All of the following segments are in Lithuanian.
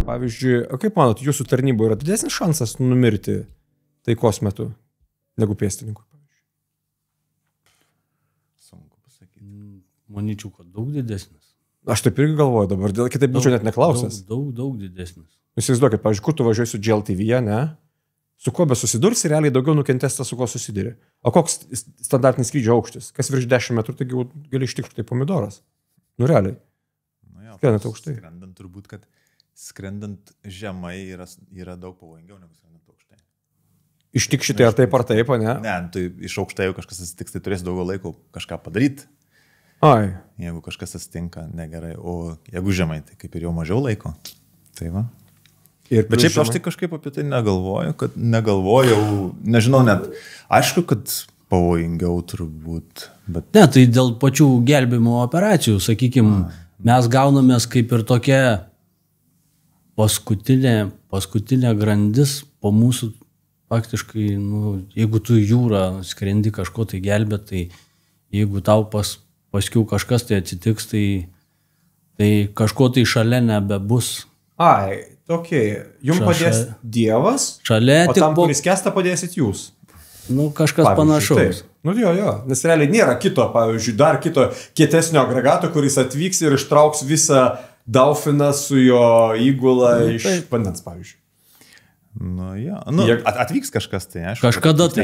Pavyzdžiui, kaip manot, jūsų tarnyboje yra didesnis šansas numirti taikos metu negu pėstininkui? Sunku pasakyti. Manyčiau, kad daug didesnis. Aš taip irgi galvoju dabar, dėl kitaip būčiau net neklausęs. Daug didesnis. Jūs įsivaizduokit, pavyzdžiui, kur tu važiuoji su GLTV, ne? Su kuo be susidursi, realiai daugiau nukentės tas, su kuo susiduri. O koks standartinis skrydžio aukštis? Kas virš 10 metrų, taigi gali ištikti tai pomidoras. Nu, realiai. Skrendant aukštai. Skrendant turbūt, kad skrendant žemai yra daug pavojingiau negu skrendant aukštai. Ištik šitai ar taip, ne? Ne, tai iš aukštai jau kažkas atsitiks, tai turės daugiau laiko kažką padaryti. Ai. Jeigu kažkas atsitinka negerai, o jeigu žemai, tai kaip ir jau mažiau laiko. Tai va. Bet šiaip aš tai kažkaip apie tai negalvojau, nežinau net, aišku, kad pavojingiau turbūt. Bet... Ne, tai dėl pačių gelbėjimo operacijų, sakykime, mes gaunamės kaip ir tokia paskutinė grandis po mūsų faktiškai, jeigu tu jūrą skrendi kažko tai gelbėt, tai jeigu tau paskiau kažkas tai atsitiks, tai kažko tai šalia nebebus. Ai, jums padės Dievas, šalia o tam, kuris kesta, padėsit jūs. Kažkas panašaus. Jo, nes realiai nėra kito, pavyzdžiui, dar kito kietesnio agregato, kuris atvyks ir ištrauks visą Daufiną su jo įgula iš vandens, pavyzdžiui. Atvyks kažkas tai, aišku. Kažkada tai.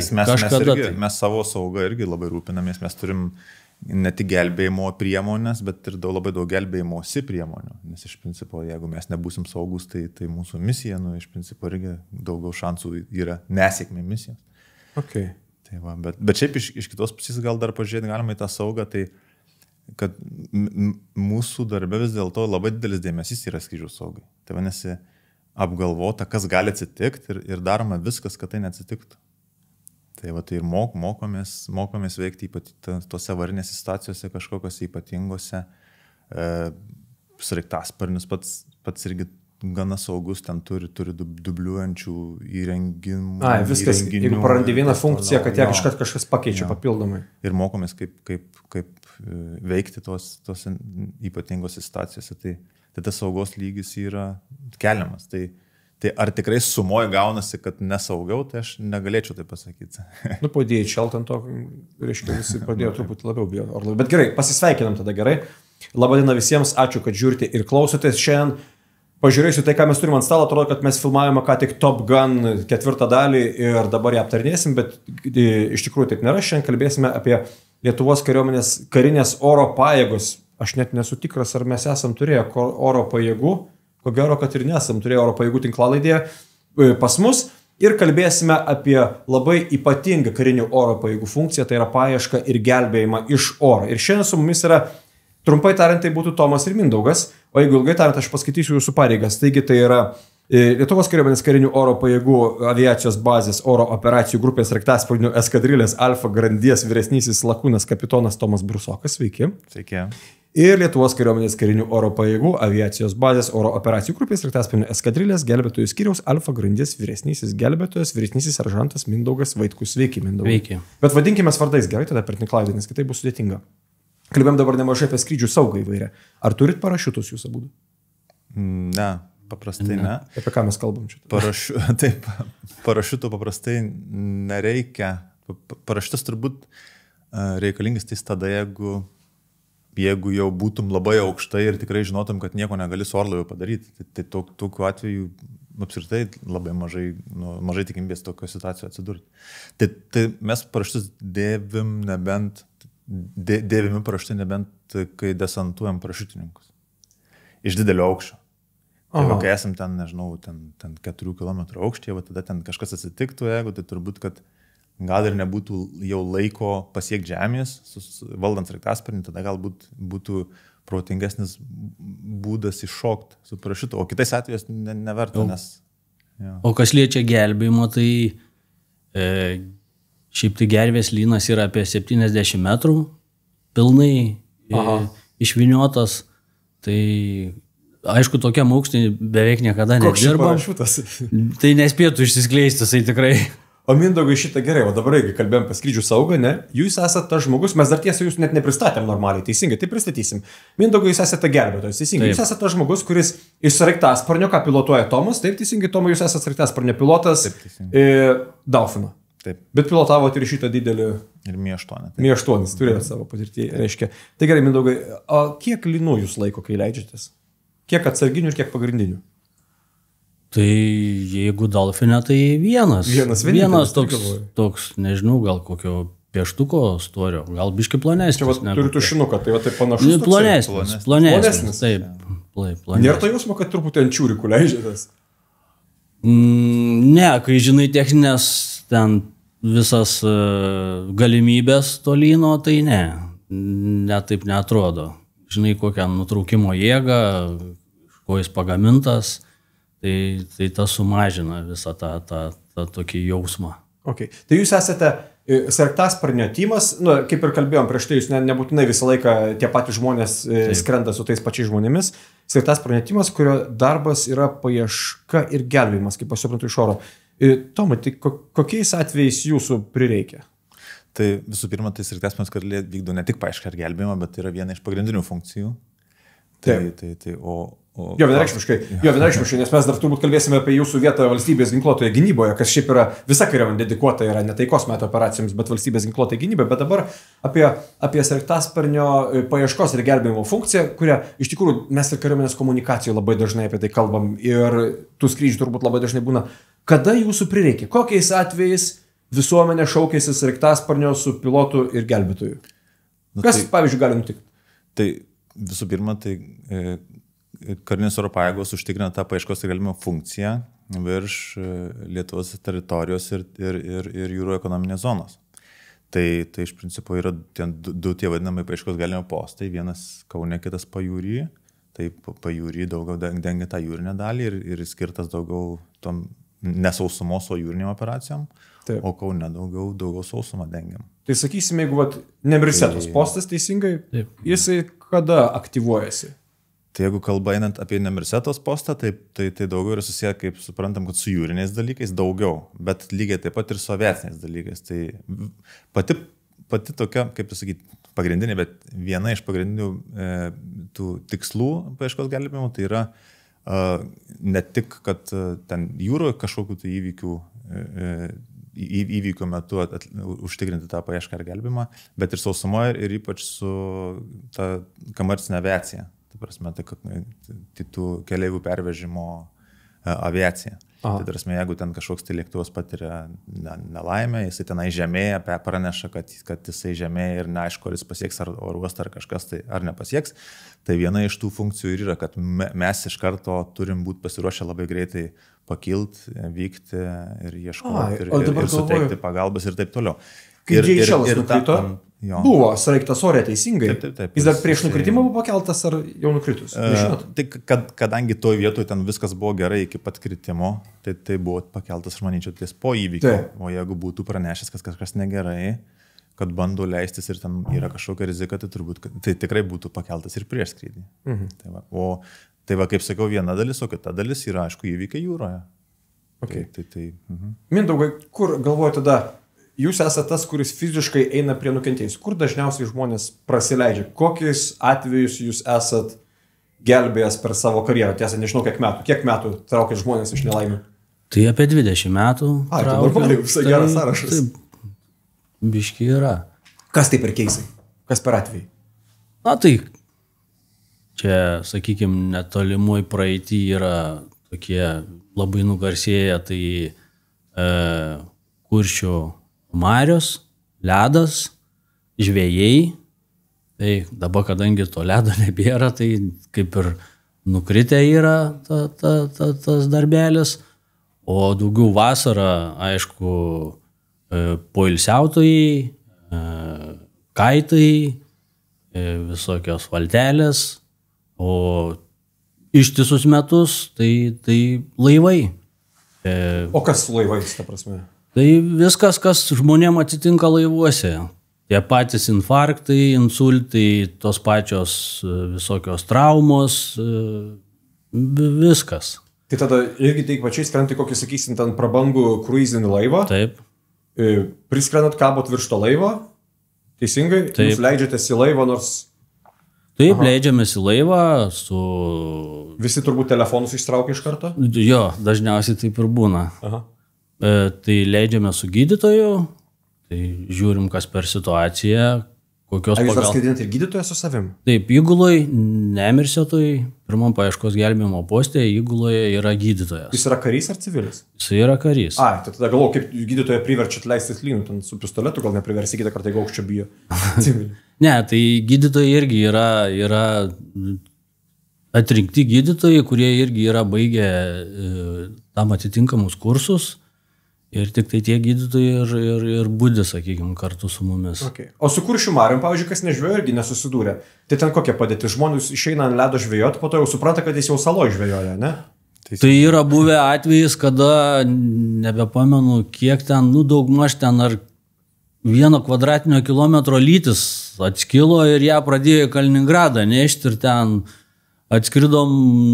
Mes savo saugą irgi labai rūpinamės, mes turim ne tik gelbėjimo priemonės, bet ir labai daug gelbėjimosi priemonių. Nes iš principo, jeigu mes nebūsim saugus, tai mūsų misija, iš principo irgi daugiau šansų yra nesėkmė misijos. Okay. Tai va, bet šiaip iš kitos pusės gal dar pažiūrėti galima į tą saugą, tai kad mūsų darbe vis dėlto labai didelis dėmesys yra skrydžių saugai. Tai vadinasi, apgalvota, kas gali atsitikti ir daroma viskas, kad tai neatsitiktų. Tai va, tai ir mokomės veikti tose avarinėse situacijose, kažkokiose ypatingose. Sraigtasparnis pats irgi gana saugus, ten turi dubliuojančių įrengimų. Viskas, jeigu prarandi vieną funkciją, kad ją kažkas pakeičia papildomai. Ir mokomės, kaip veikti tos ypatingose situacijose. Tai tas saugos lygis yra keliamas. Tai ar tikrai sumoje gaunasi, kad nesaugiau, tai aš negalėčiau tai pasakyti. Padėjai šelt ant to, reiškia, visi pradėjo truputį labiau bijoti. Bet gerai, pasisveikinam tada gerai. Labadiena visiems, ačiū, kad žiūrite ir klausotės šiandien. Pažiūrėsiu tai, ką mes turime ant stalo, atrodo, kad mes filmavome ką tik Top Gun 4 dalį ir dabar ją aptarnėsim, bet iš tikrųjų taip nėra. Šiandien kalbėsime apie Lietuvos kariuomenės karinės oro pajėgos. Aš net nesu tikras, ar mes esam turėję oro pajėgų. Ko gero, kad ir nesam turėję oro pajėgų tinklalaidėje pas mus. Ir kalbėsime apie labai ypatingą karinių oro pajėgų funkciją, tai yra paiešką ir gelbėjimą iš oro. Ir šiandien su mumis yra, trumpai tariant, tai būtų Tomas ir Mindaugas, o jeigu ilgai tariant, aš paskaitysiu jūsų pareigas. Taigi tai yra Lietuvos kariuomenės karinių oro pajėgų aviacijos bazės oro operacijų grupės sraigtasparnių eskadrilės Alfa grandies vyresnysis lakūnas kapitonas Tomas Brusokas. Sveiki. Sveiki. Ir Lietuvos kariuomenės karinių oro pajėgų aviacijos bazės oro operacijų grupės sraigtasparnių eskadrilės gelbėtojų skyriaus Alfa grandies vyresnysis gelbėtojas, vyresnysis seržantas Mindaugas Vaitkus. Sveiki, Mindaugai. Sveiki. Bet vadinkime vardais gerai, tada per tinklalaidį, nes kitaip bus sudėtinga. Kalbėjom dabar nemažai apie skrydžių saugą įvairią. Ar turit parašiutus jūs abudu? Ne, paprastai ne. Apie ką mes kalbam čia? Taip, parašiutų paprastai nereikia. Parašiutas turbūt reikalingas tai tada, jeigu jau būtum labai aukštai ir tikrai žinotum, kad nieko negali su orlaiviu padaryti. Tai tokiu atveju apskritai labai mažai tikimybės tokio situacijoje atsidurti. Tai mes parašiutus dėvimi parašutai nebent, kai desantuojam parašiutininkus. Iš didelio aukščio. Tai kai esam ten, nežinau, ten 4 km aukštyje, tada ten kažkas atsitiktų, jeigu tai turbūt, kad gal ir nebūtų jau laiko pasiekti žemės, valdant sraigtasparnį, tada galbūt būtų protingesnis būdas iššokti su parašiutu, o kitais atvejais neverta, nes... Ja. O kas liečia gelbėjimo, tai šiaip tai gervės lynas yra apie 70 metrų, pilnai išviniotas, tai aišku, tokiam aukštį beveik niekada nedirbam. Tai nespėtų išsiskleisti, tai tikrai... O Mindaugai šitą gerai, o dabar, kai kalbėjom apie skrydžių saugą, ne, jūs esate tas žmogus, mes dar tiesa jūs net nepristatėm normaliai, teisingai, tai pristatysim. Mindaugai, jūs esate gelbėtojas, teisingai, taip. Jūs esate tas žmogus, kuris iš sraigtasparnio, ką pilotuoja Tomas, taip teisingai, Tomai, jūs esate sraigtasparnio pilotas Dauphiną. Taip. Bet pilotavote ir šitą didelį... Ir Mi-8. Mi-8 turėjo savo patirtį, reiškia. Tai gerai, Mindaugai, o kiek linų jūs laiko, kai leidžiatės? Kiek atsarginių ir kiek pagrindinių? Tai jeigu Dauphiną, tai vienas toks, nežinau, gal kokio pieštuko storio, gal biški plonesnis. Čia turi tušinuką, tai va tai panašus. Plonesnis, taip. Nėra to jausmo, kad truputį ant čiūrikų leidžiatės? Ne, kai žinai techninės ten visas galimybės tolyno, tai ne. Net taip neatrodo. Žinai, kokią nutraukimo jėgą, ko jis pagamintas. Tai tas sumažina visą tą tokį jausmą. Okay. Tai jūs esate sraigtasparnio tymas, kaip ir kalbėjom prieš tai, jūs nebūtinai visą laiką tie patys žmonės skrenda su tais pačiais žmonėmis. Sraigtasparnio tymas, kurio darbas yra paieška ir gelbėjimas, kaip aš suprantu iš oro. Tomai, tai kokiais atvejais jūsų prireikia? Tai visų pirma, tai sraigtasparnis karalė vykdo ne tik paiešką ir gelbėjimą, bet yra viena iš pagrindinių funkcijų. Jo, vienareikšmiškai, nes mes dar turbūt kalbėsime apie jūsų vietą valstybės ginkluotoje gynyboje, kas šiaip yra visa kariuomenė dedikuota yra ne taikos metų operacijoms, bet valstybės ginkluotoje gynyboje, bet dabar apie sraigtasparnio paieškos ir gelbėjimo funkciją, kurią iš tikrųjų mes ir kariuomenės komunikacijoje labai dažnai apie tai kalbam ir tų skrydžių turbūt labai dažnai būna. Kada jūsų prireikia? Kokiais atvejais visuomenė šaukėsi sraigtasparnio su pilotu ir gelbėtoju? Kas, pavyzdžiui, gali nutikti? Tai visų pirma, tai karinės oro pajėgos užtikrina tą paieškos ir gelbėjimo funkciją virš Lietuvos teritorijos ir jūrų ekonominės zonos. Tai iš principo yra du tie vadinamai paieškos gelbėjimo postai, vienas Kaune, kitas Pajūry. Tai Pajūry daugiau dengia tą jūrinę dalį ir skirtas daugiau tom nesausumos, o jūrinėm operacijom. Taip. O Kaune daugiau sausumą dengiam. Tai sakysime, jeigu Nemrisetos postas teisingai, taip. Jisai kada aktyvuojasi? Tai jeigu kalba einant apie Nemrisetos postą, tai daugiau yra susiję, kaip suprantam, kad su jūriniais dalykais daugiau, bet lygiai taip pat ir su aviaciniais dalykais. Tai pati tokia, kaip pasakyti, pagrindinė, bet viena iš pagrindinių tų tikslų paieškos gelbėjimo, tai yra ne tik, kad ten jūroje kažkokių tai įvykių metu užtikrinti tą paiešką ir gelbėjimą, bet ir sausumoje ir ypač su ta komercinė aviacija. Tai prasme, tai tų keleivių pervežimo aviacija. Aha. Tai prasme, jeigu ten kažkoks tai lėktuvas patiria nelaimę, jisai tenai žemėja, praneša, kad jisai žemėja ir neaišku, ar jis pasieks ar uostą ar kažkas tai ar nepasieks, tai viena iš tų funkcijų ir yra, kad mes iš karto turim būti pasiruošę labai greitai pakilti, vykti ir ieškoti ir suteikti pagalbas ir taip toliau. Kai DHL nukrito, buvo sraigtas ore teisingai. Taip. Jis dar prieš nukritimą buvo pakeltas ar jau nukritus? Tai kadangi toje vietoje ten viskas buvo gerai iki pat kritimo, tai buvo pakeltas, aš manyčiau, ties po įvykio. O jeigu būtų pranešęs, kad kažkas negerai, kad bando leistis ir ten yra kažkokia rizika, tai tikrai būtų pakeltas ir prieš skrydį. Mhm. Tai va, kaip sakiau, viena dalis, o kita dalis yra, aišku, įvykiai jūroje. Okay. Mindaugai, kur galvoju tada? Jūs esate tas, kuris fiziškai eina prie nukentėjusių. Kur dažniausiai žmonės prasileidžia? Kokiais atvejus jūs esat gelbėjęs per savo karjerą? Tiesa, nežinau, kiek metų traukėt žmonės iš nelaimių? Tai apie 20 metų. Tai normaliai, visai geras sąrašas. Taip, biški yra. Kas tai per keisai? Kas per atvejai? Na tai, čia, sakykime, netolimoj praeitį yra tokie labai nugarsėję, tai Kuršių marios, ledas, žvejai. Tai dabar, kadangi to ledo nebėra, tai kaip ir nukritę yra tas darbelis. O daugiau vasarą, aišku, poilsiautojai, kaitai, visokios valtelės. O ištisus metus tai laivai. O kas su laivais, ta prasme? Tai viskas, kas žmonėm atsitinka laivuose. Tie patys infarktai, insultai, tos pačios visokios traumos, viskas. Tai tada irgi taip pačiai skrenti kokį, sakysim, ten prabangų kruizinį laivą. Taip. Priskrenat, kabot virš to laivo, teisingai? Taip. Jūs leidžiatės į laivą, nors Taip, leidžiamės į laivą su... visi turbūt telefonus ištraukia iš karto? Jo, dažniausiai taip ir būna. Aha. Tai leidžiame su gydytoju, tai žiūrim, kas per situaciją, kokios Ar jūs dar pagalbos. skraidinat ir gydytoją su savim? Taip, įguloj, nemirsėtoj, pirmam paieškos gelbėjimo postė, įguloje yra gydytojas. Jis yra karys ar civilis? Jis yra karys. Ai, tai tada galvoju, kaip gydytoją priverčiat leistis lynų, ten su pistoletu gal nepriversi, kitą kartą, jeigu aukščio bijo. Civilį. Ne, tai gydytojai irgi yra atrinkti gydytojai, kurie irgi yra baigę tam atitinkamus kursus. Ir tik tai tie gydytojai ir būdė, sakykime, kartu su mumis. Okay. O su Kuršių mariom, pavyzdžiui, kas nežvėjo irgi nesusidūrė. Tai ten kokia padėti? Žmonės išeina ant ledo žvejoti, po to jau supranta, kad jis jau saloje žvejoja, ne? Tai yra buvę atvejis, kada, nebepamenu, kiek ten, daugmaž ten ar 1 kvadratinio kilometro lytis atskilo ir ją pradėjo į Kaliningradą nešti ir ten atskridom,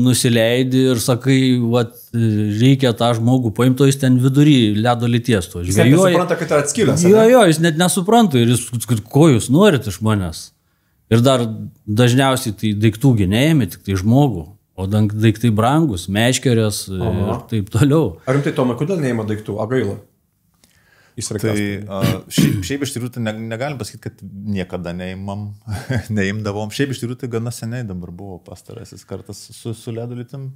nusileidi ir sakai, vat, reikia tą žmogų paimti, jis ten vidury ledo lyties to žvejoja. Jis nesupranta, kad yra atskilęs. Jo, jis net nesupranta ir jis, ko jūs norit iš manęs. Ir dar dažniausiai tai daiktų gynėjami, tik tai žmogų, o daiktai brangus, meškerės ir taip toliau. Ar rimtai, Tomai, kodėl neima daiktų? A gaila. Tai šiaip iš tikrųjų tai negalim pasakyti, kad niekada neimdavom. Šiaip iš tikrųjų tai gana seniai dabar buvo pastarasis kartas su ledo lytim.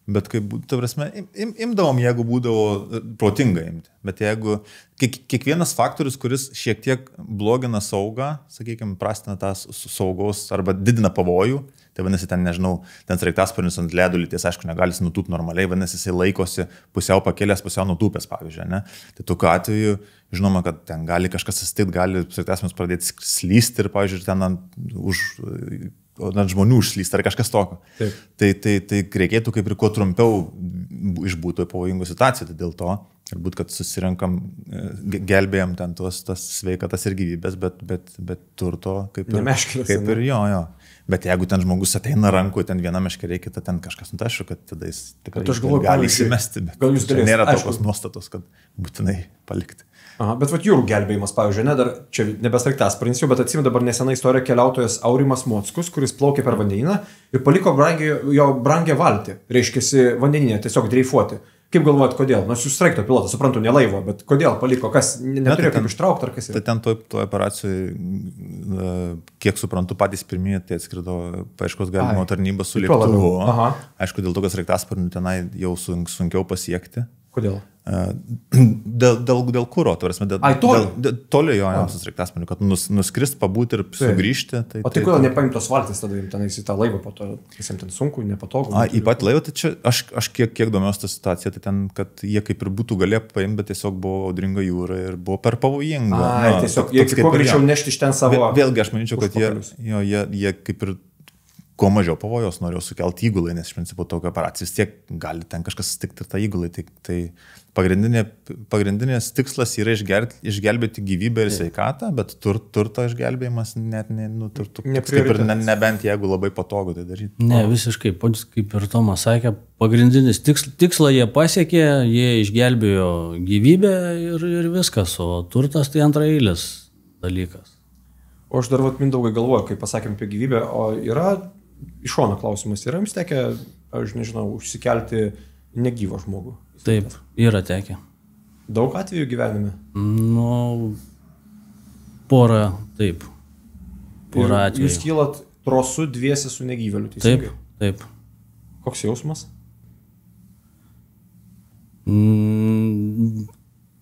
Bet kaip, ta prasme, imdavom, jeigu būdavo protinga imti. Bet jeigu kiekvienas faktorius, kuris šiek tiek blogina saugą, sakykime, prastina tą saugos arba didina pavojų, tai vadinasi, ten, nežinau, ten sraigtasparnis ant ledo lyties, aišku, negali nutūpti normaliai, vadinasi, jisai laikosi pusiau pakėlęs, pusiau nutūpęs, pavyzdžiui, ne? Tai tokiu atveju, žinoma, kad ten gali kažkas atsitikti, gali sraigtasparnis pradėti slysti ir, pavyzdžiui, ten ant žmonių užslysti ar kažkas tokio. Tai reikėtų kaip ir kuo trumpiau išbūti pavojingų situacijų, tai dėl to, galbūt, kad susirenkam, gelbėjom ten tas sveikatas ir gyvybės, bet turto kaip ir jo. Bet jeigu ten žmogus ateina rankų, ten viena meškerė, kita ten kažkas, tai aišku, kad tada jis tikrai gali įsimesti, bet nėra tokios nuostatos, kad būtinai palikti. Aha, bet vat jūrų gelbėjimas, pavyzdžiui, dar čia nebesraigtasparnis jau, bet atsimenu dabar nesena istorija keliautojas Aurimas Mockus, kuris plaukė per vandenyną ir paliko jo brangią valtį, reiškiasi vandeninę, tiesiog dreifuoti. Kaip galvojat, kodėl? Nors jūs sraigto pilotas, suprantu, ne laivo, bet kodėl paliko? Kas neturėjo kaip ištraukti ar kas yra? Tai ten toje operacijoje, kiek suprantu, patys pirmieji, tai atskrido paieškos gelbėjimo tarnyba su lėktuvu. Aišku, dėl to, kad sraigtasparnių tenai jau sunkiau pasiekti. Kodėl? Dėl kuro, toli jo sraigtasparnių, kad nuskrist, pabūti ir sugrįžti. O tai kodėl nepaimtos valtis tada tenais į tą laivą, po to visiems ten sunku, nepatogu? Į pat laivą, tai čia aš kiek domėjausi tą situaciją, tai ten, kad jie kaip ir būtų galėję paimti, bet tiesiog buvo audringa jūra ir buvo per pavojinga. Tiesiog jie kuo greičiau nešti iš ten savo... Vėlgi aš manyčiau, kad jie kaip ir kuo mažiau pavojos norėjo sukelti įgulai, nes iš principo tokia operacija vis tiek gali ten kažkas sutikti ir tą įgulai. Tai pagrindinės tikslas yra išgelbėti gyvybę ir sveikatą, bet turto išgelbėjimas net nebent jeigu labai patogu tai daryti. Ne, visiškai, kaip ir Tomas sakė, pagrindinis tikslą jie pasiekė, jie išgelbėjo gyvybę ir viskas, o turtas tai antraeilis dalykas. O aš dar Mindaugai galvoju, kai pasakėm apie gyvybę, o yra iš šono klausimas, yra jums tekę, aš nežinau, užsikelti negyvą žmogų? Taip, yra tekę. Daug atvejų gyvenime? Porą, taip. Porą atvejų. Jūs kylat trosu dviese su negyvėliu, teisingai? Taip. Koks jausmas?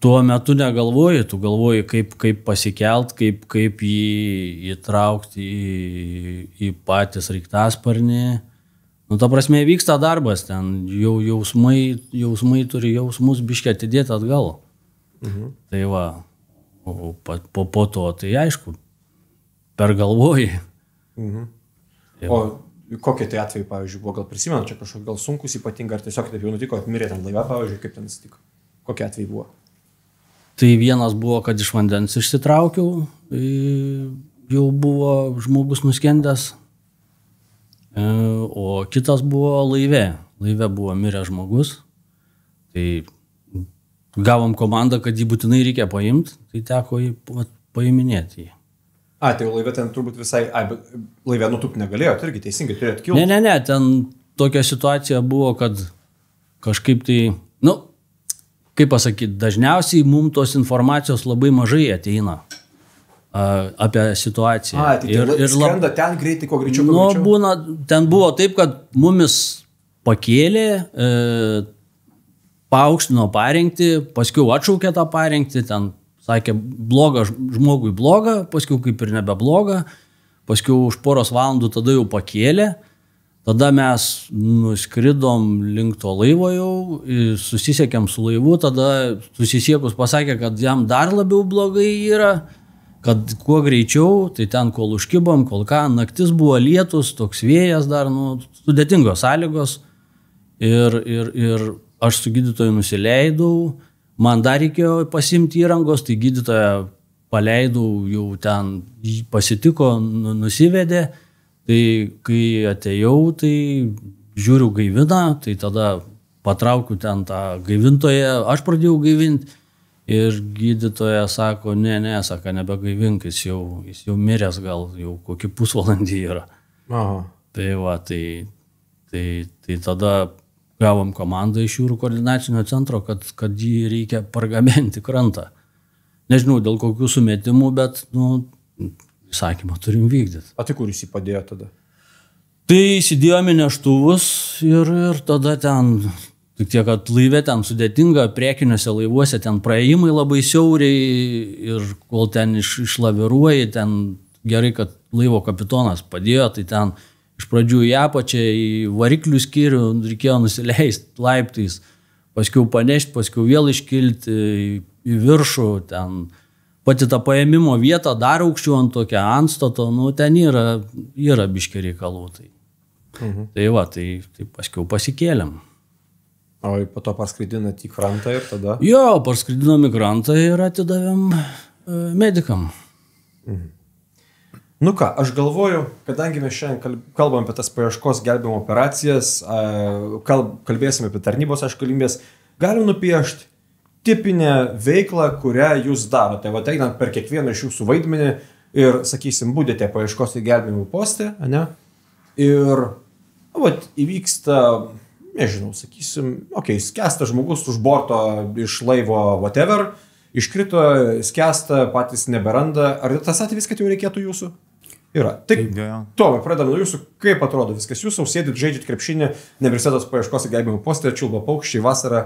Tuo metu negalvoji, tu galvoji, kaip pasikelt, kaip jį įtraukti į patį sraigtasparnį. Ta prasme, vyksta darbas ten, jausmai turi jausmus biškį atidėti atgal. Tai va, po to, tai aišku, pergalvoji. O kokie tai atvejai, pavyzdžiui, buvo, gal prisimenu, čia kažkokie gal sunkus ypatingai, ar tiesiog taip jau nutiko, mirė ten laive, pavyzdžiui, kaip ten atsitiko? Kokie atvejai buvo? Tai vienas buvo, kad iš vandens išsitraukiau, jau buvo žmogus nuskendęs, o kitas buvo laive. Laive buvo miręs žmogus, tai gavom komandą, kad jį būtinai reikia paimti, tai teko jį paiminėti jį. Tai laivė ten turbūt visai, laivė nutūpti negalėjo, tai irgi teisingai turėtų kilti. Ne, ten tokia situacija buvo, kad kažkaip tai, kaip pasakyti, dažniausiai mums tos informacijos labai mažai ateina apie situaciją. Ir skrenda ten greitai, kuo greičiau. Ten buvo taip, kad mumis pakėlė, paaukštino parengti, paskiau atšaukė tą parengti, ten sakė bloga žmogui bloga, paskiau kaip ir nebebloga, paskiau už poros valandų tada jau pakėlė, tada mes nuskridom link to laivo jau, susisiekėm su laivu, tada susisiekus pasakė, kad jam dar labiau blogai yra, kad kuo greičiau, tai ten kol užkibom, kol ką, naktis buvo lietus, toks vėjas dar, sudėtingos sąlygos ir aš su gydytoju nusileidau, man dar reikėjo pasimti įrangos, tai gydytoją paleidau, jau ten pasitiko, nusivedė, tai kai atėjau, tai žiūriu gaivina, tai tada patraukiu ten tą gaivintoją, aš pradėjau gaivinti ir gydytoja sako, sako, nebegaivink, jis jau miręs, gal jau kokį pusvalandį yra. Aha. Tai va, tai tada gavom komandą iš jūrų koordinacinio centro, kad jį reikia pargabenti krantą. Nežinau, dėl kokių sumetimų, bet, įsakymą turim vykdyti. Tai kur jūs jį padėjo tada? Tai įsidėjome neštuvus ir tada ten, tik tiek, kad laivė ten sudėtinga, priekiniuose laivuose ten praėjimai labai siauriai ir kol ten išlaviruoji, ten gerai, kad laivo kapitonas padėjo, tai ten iš pradžių į apačią, į variklių skyrių reikėjo nusileisti laiptais, paskiau panešti, paskiau vėl iškilti į viršų, ten pati tą paėmimo vietą dar aukščiau ant tokią antstato, ten yra biški reikalų. Tai va, tai paskiau pasikėlėm. O po to parskraidinat į krantą ir tada? Jo, parskraidinom į krantą ir atidavėm medikam. Aš galvoju, kadangi mes šiandien kalbam apie tas paieškos gelbėjimo operacijas, kalbėsime apie tarnybos, galimybės, galim nupiešti tipinę veiklą, kurią jūs darote. Einant per kiekvieną iš jūsų vaidmenį ir, sakysim, būdėte paieškos ir gelbėjimo poste, ir įvyksta, nežinau, sakysim, skęsta žmogus už borto iš laivo whatever, iškrito, skęsta, patys neberanda. Ar tas atvejis, kad jau reikėtų jūsų? Yra. Tik, Tomai, pradedam nuo jūsų, kaip atrodo viskas. Jūs jau sėdit, žaidžiat krepšinį, Universitetos paieškos ir gelbėjimo poste, čiulba paukščiai, vasara.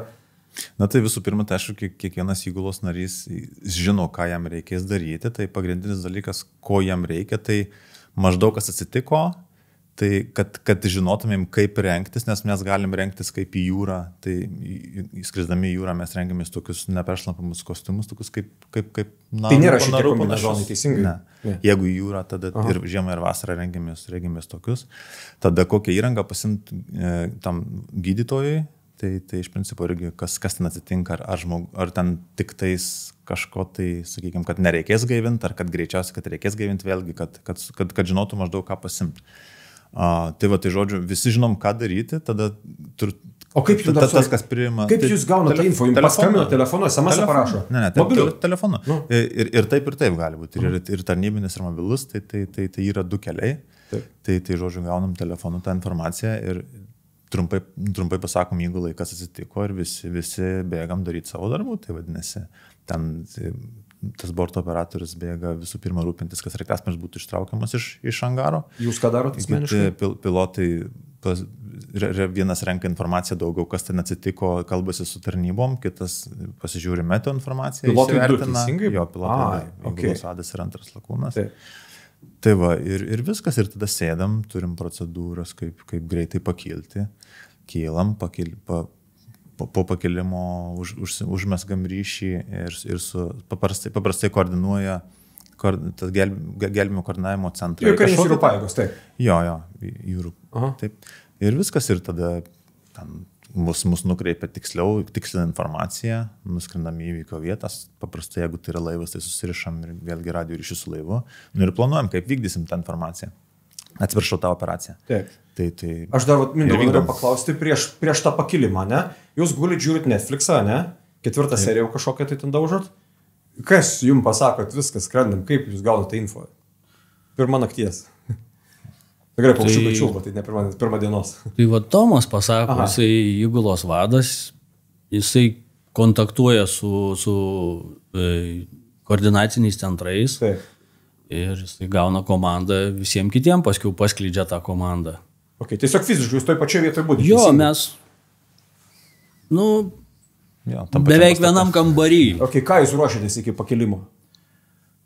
Tai visų pirma, tai aišku, kiekvienas įgulos narys žino, ką jam reikės daryti. Tai pagrindinis dalykas, ko jam reikia, tai maždaug kas atsitiko, tai kad žinotumėm, kaip rengtis, nes mes galim rengtis kaip į jūrą. Tai įskrisdami į jūrą mes rengiamės tokius neperšlampamus kostiumus, tokius kaip tai nėra šitie kombinezonai, teisingai? Ne. Jeigu į jūrą, tada ir žiemą ir vasarą rengiamės tokius. Tada kokią įrangą pasimti tam gydytojui, tai iš principo irgi kas ten atsitinka, ar ten tik tais kažko tai, sakykime, kad nereikės gaivinti, ar kad greičiausiai, kad reikės gaivinti vėlgi, kad žinotų maždaug ką pasimti. Tai žodžiu, visi žinom, ką daryti, tada O kaip jūs tas, kas priima... Kaip jūs gaunate info? Jums paskambino telefonu, SMS parašo? Ne, telefonu. Ir taip gali būti. Ir tarnybinis, ir mobilus, tai yra du keliai. Tai žodžiu, gaunam telefonu tą informaciją ir trumpai pasakom, jeigu laikas atsitiko ir visi bėgam daryti savo darbų. Tai vadinasi, ten tas borto operatorius bėga visų pirma rūpintis, kad sraigtasparnis būtų ištraukiamas iš angaro. Jūs ką darote asmeniškai? Pilotai vienas renka informaciją daugiau, kas ten atsitiko, kalbasi su tarnybom, kitas pasižiūri meteo informaciją. Pilotai du, teisingai? Jo, pilotai. Įgulos vadas ir antras lakūnas. Tai va, ir viskas, ir tada sėdam, turim procedūras, kaip greitai pakilti. Kylam, po pakilimo užmesgam ryšį ir paprastai koordinuoja tas gelbėjimo koordinavimo centrą. Karinės jūrų pajėgos, taip. Jo, jūrų. Taip. Ir viskas, ir tada mus nukreipia tikslina informacija, nuskrendam į įvykio vietas. Paprastai, jeigu tai yra laivas, tai susirišam ir vėlgi radio ryšį su laivu. Ir planuojam, kaip vykdysim tą informaciją. Atsiprašau, tą operaciją. Taip. Tai aš dar Mindaugo noriu paklausti prieš tą pakilimą, ne? Jūs gulit žiūrit Netflixą, ne? 4 seriją kažkokią tai ten daužot. Kas jums pasakot, viskas, skrendam, kaip jūs gaunate info? Pirmą nakties. Gerai, paukščiukai čiulba, tai ne pirmą dienos. Tai va Tomas pasako, jisai įgulos vadas, jisai kontaktuoja su koordinaciniais centrais. Taip. Ir jisai gauna komandą visiems kitiems, paskui paskleidžia tą komandą. Okay, tiesiog fiziškai jūs toj pačioje vietoje būdite. Jo, mes, beveik vienam kambarį. Okay, ką jūs ruošiatės iki pakilimo?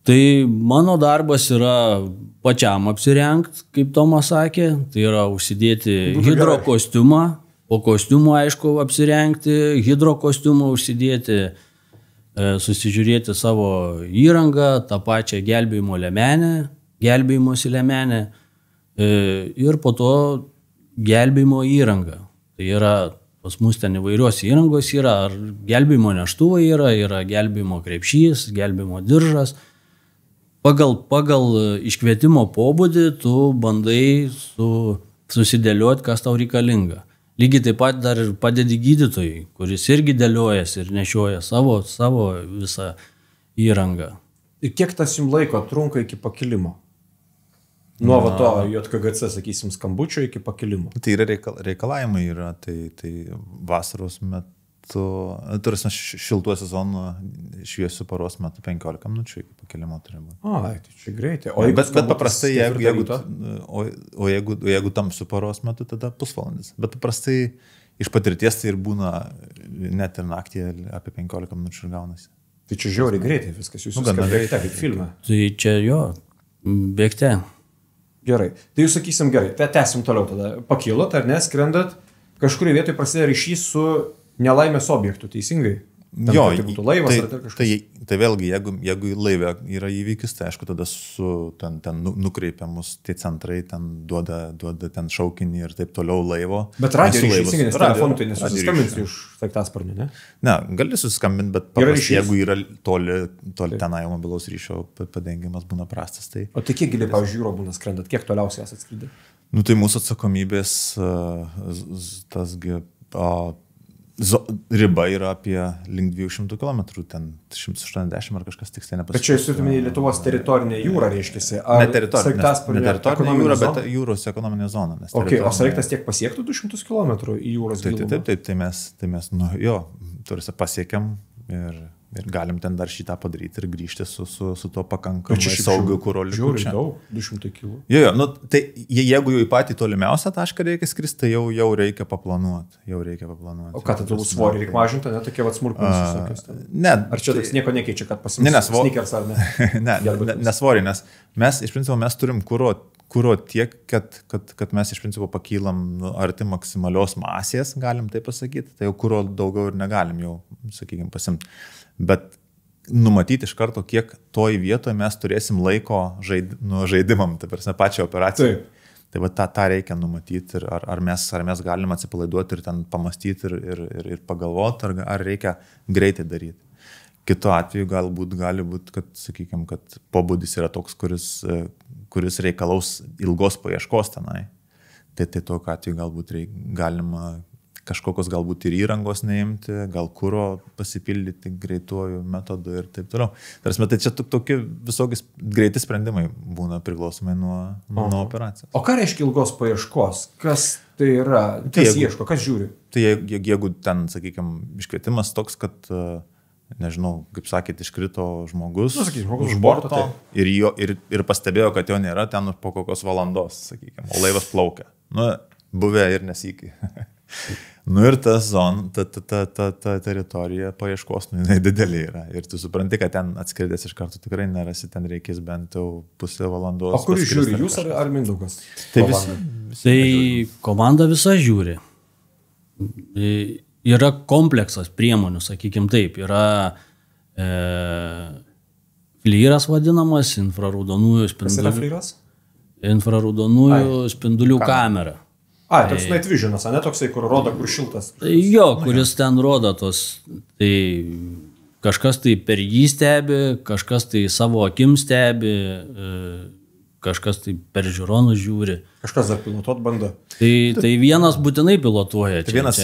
Tai mano darbas yra pačiam apsirengti, kaip Tomas sakė, tai yra užsidėti hidrokostiumą, po kostiumų aišku apsirengti, hidrokostiumą užsidėti, susižiūrėti savo įrangą, tą pačią gelbėjimo liemenę, gelbėjimosi liemenę ir po to gelbėjimo įrangą. Tai yra, pas mus ten įvairios įrangos yra, ar gelbėjimo neštuvai yra gelbėjimo krepšys, gelbėjimo diržas. Pagal iškvietimo pobūdį tu bandai susidėlioti, kas tau reikalinga. Lygiai taip pat dar ir padedi gydytojai, kuris irgi dėliojasi ir nešioja savo visą įrangą. Ir kiek tas jums laiko trunka iki pakilimo? Nuo to JKGC, sakysim, skambučio iki pakilimo. Tai yra reikalavimai, tai vasaros metu, turėsime šiltuo sezonu šviesiu paros metu 15 minučių iki pakilimo turi būti. Tai čia greitai. Bet paprastai, jeigu tamsiu paros metu, tada pusvalandis. Bet paprastai iš patirties tai ir būna net ir naktį apie 15 minučių ir gaunasi. Tai čia žiauriai greitai viskas, jūs viskas bėgte kaip filme. Tai čia jo, bėgte. Gerai. Tai jūs sakysim gerai, tai tęsim toliau tada. Pakilot ar neskrendat, kažkurį vietoj prasideda ryšys su nelaimės objektų, teisingai? Tam, jo, tai būtų laivas ar tai kažkas? Tai vėlgi, jeigu laive yra įvykis, tai aišku, tada ten nukreipiamus tie centrai, ten duoda ten šaukinį ir taip toliau laivo. Bet radio ryšys, teisingai, nes telefonu tai nesusiskambinsi iš sraigtasparnių, ne? Ne, gali susiskambinti, bet paprastai, jeigu yra toli tenai mobilaus ryšio padengimas būna prastas. Tai... O tai kiek giliai, pavyzdžiui, jūro būna skrendat? Kiek toliausiai esat skridę? Tai mūsų atsakomybės tasgi... riba yra apie link 200 km, ten 180 ar kažkas tiksliai nepasakyti. Bet čia jūs turite Lietuvos teritorinė jūra, reiškiasi? Ne teritorinė jūra, bet jūros ekonominė zona. O sraigtas tiek pasiektų 200 km į jūros gilumą? Taip, tai mes turisi pasiekiam ir galim ten dar šitą padaryti ir grįžti su to pakankamai saugiu kuro likučiu. Žiūri daug, 200 km. Jo, tai jeigu jau į patį tolimiausią tašką reikia skristi, tai jau reikia paplanuoti. O ką, tai turbūt svorį reikia mažinti, ne? Tokie smulkmenys visokios. Ne. Ar čia nieko nekeičia, kad pasimės sneakers ar ne? Ne svorį, nes mes iš principo turim kuro tiek, kad mes iš principo pakylam arti maksimalios masės, galim tai pasakyti, tai jau kuro daugiau ir negalim jau, sakykime, pasimti. Bet numatyti iš karto, kiek toj vietoje mes turėsim laiko žaidimam, tai prasme pačią operaciją. Tai va tą reikia numatyti, ar mes galim atsipalaiduoti ir ten pamastyti ir pagalvoti, ar reikia greitai daryti. Kitu atveju gali būti, kad, sakykime, kad pobūdis yra toks, kuris reikalaus ilgos paieškos tenai. Tai tokiu atveju galbūt galima kažkokios galbūt ir įrangos neimti, gal kuro pasipildyti greituoju metodu ir taip toliau. Tai čia tokie visokius greiti sprendimai būna priklausomai nuo operacijos. O ką reiškia ilgos paieškos? Kas tai yra? Kas ieško? Kas žiūri? Tai jeigu ten, sakykime, iškvietimas toks, kad nežinau, kaip sakėt, iškrito žmogus, žmogus už borto ir pastebėjo, kad jo nėra ten po kokios valandos, sakykime, o laivas plaukia. Buvę ir nesykiai. Ir ta teritorija paieškos, jinai didelė yra. Ir tu supranti, kad ten atskridęs iš karto tikrai nerasi, ten reikės bent jau pusę valandos. O kur žiūri, jūs ar Mindaugas? Tai komanda visa žiūri. Yra kompleksas priemonių, sakykime taip. Yra flyras vadinamas, infraraudonųjų spindulių. Kas yra flyras? Infraraudonųjų spindulių kamera. Toks night visionas, ne toksai, kur rodo, kur šiltas. Jo, kuris ten rodo tos, tai kažkas tai per jį stebi, kažkas tai savo akim stebi, kažkas tai per žiūronus žiūri. Kažkas dar pilotuot bando. Tai vienas būtinai pilotuoja. Tai vienas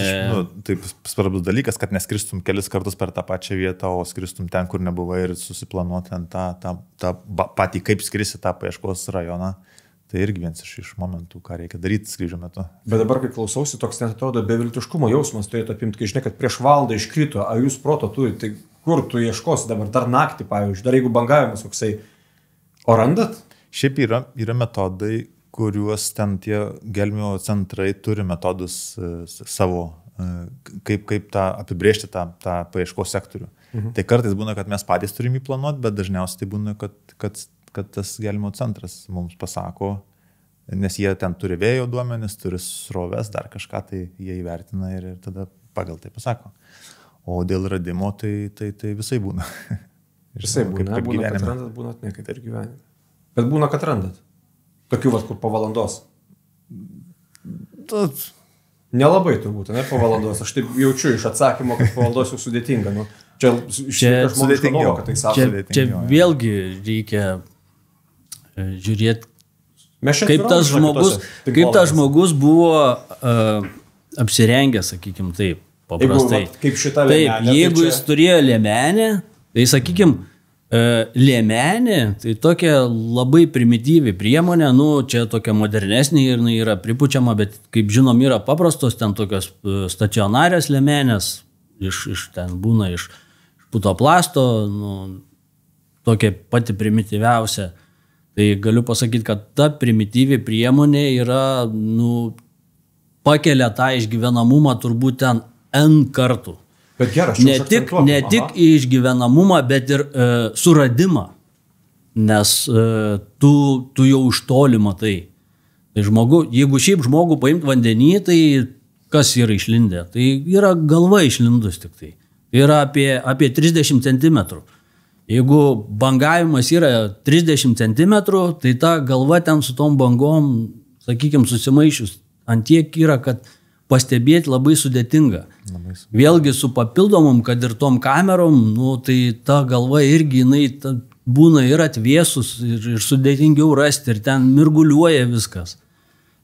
taip svarbus dalykas, kad neskristum kelis kartus per tą pačią vietą, o skristum ten, kur nebuvai ir susiplanuoti ten tą patį, kaip skrisi tą paieškos rajoną. Tai irgi vienas iš momentų, ką reikia daryti skrydžio metu. Bet dabar, kai klausausi, toks net atrodo beviltiškumo jausmas turėtų apimti, kai žinai, kad prieš valandą iškrito, a jūs proto turite, tai kur tu ieškosi dabar, dar naktį, pavyzdžiui, dar jeigu bangavimas koksai, o randat? Šiaip yra metodai, kuriuos ten tie gelbėjimo centrai turi metodus savo, kaip tą apibrėžti tą paieškos sektorių. Tai kartais būna, kad mes patys turim įplanuoti, bet dažniausiai tai būna, kad tas gelbėjimo centras mums pasako, nes jie ten turi vėjo duomenis, turi sroves, dar kažką, tai jie įvertina ir tada pagal tai pasako. O dėl radimo, tai visai būna. Visai būna, būna, kad randat, būna, ne kaip ir gyvenime. Bet būna, kad randat. Tokių vat, kur po valandos. Nelabai turbūt, ne po valandos. Aš taip jaučiu iš atsakymo, kad po valandos jau sudėtinga. Nu, čia sudėtingiau, kad tai sako. Čia vėlgi reikia žiūrėti, kaip tas žmogus buvo apsirengęs, sakykime taip, paprastai. Kaip šita liemenė. Taip, jeigu jis turėjo liemenę, tai sakykime, liemenė, tai tokia labai primityvi priemonė, nu, čia tokia modernesnė ir jinai yra pripučiama, bet kaip žinom, yra paprastos, ten tokios stacionarios liemenės, ten būna iš putoplasto, nu, tokia pati primityviausia. Tai galiu pasakyti, kad ta primityvi priemonė yra, nu, pakelia tą išgyvenamumą turbūt ten N kartų. Bet gerai, ne tik išgyvenamumą, bet ir suradimą, nes tu jau iš toli matai. Tai jeigu šiaip žmogų paimti vandenį, tai kas yra išlindę? Tai yra galva išlindus tik tai. Tai yra apie 30 cm. Jeigu bangavimas yra 30 cm, tai ta galva ten su tom bangom, sakykime, susimaišius ant tiek yra, kad pastebėti labai sudėtinga. Vėlgi su papildomom, kad ir tom kamerom, nu, tai ta galva irgi jinai būna ir atvėsus, ir sudėtingiau rasti, ir ten mirguliuoja viskas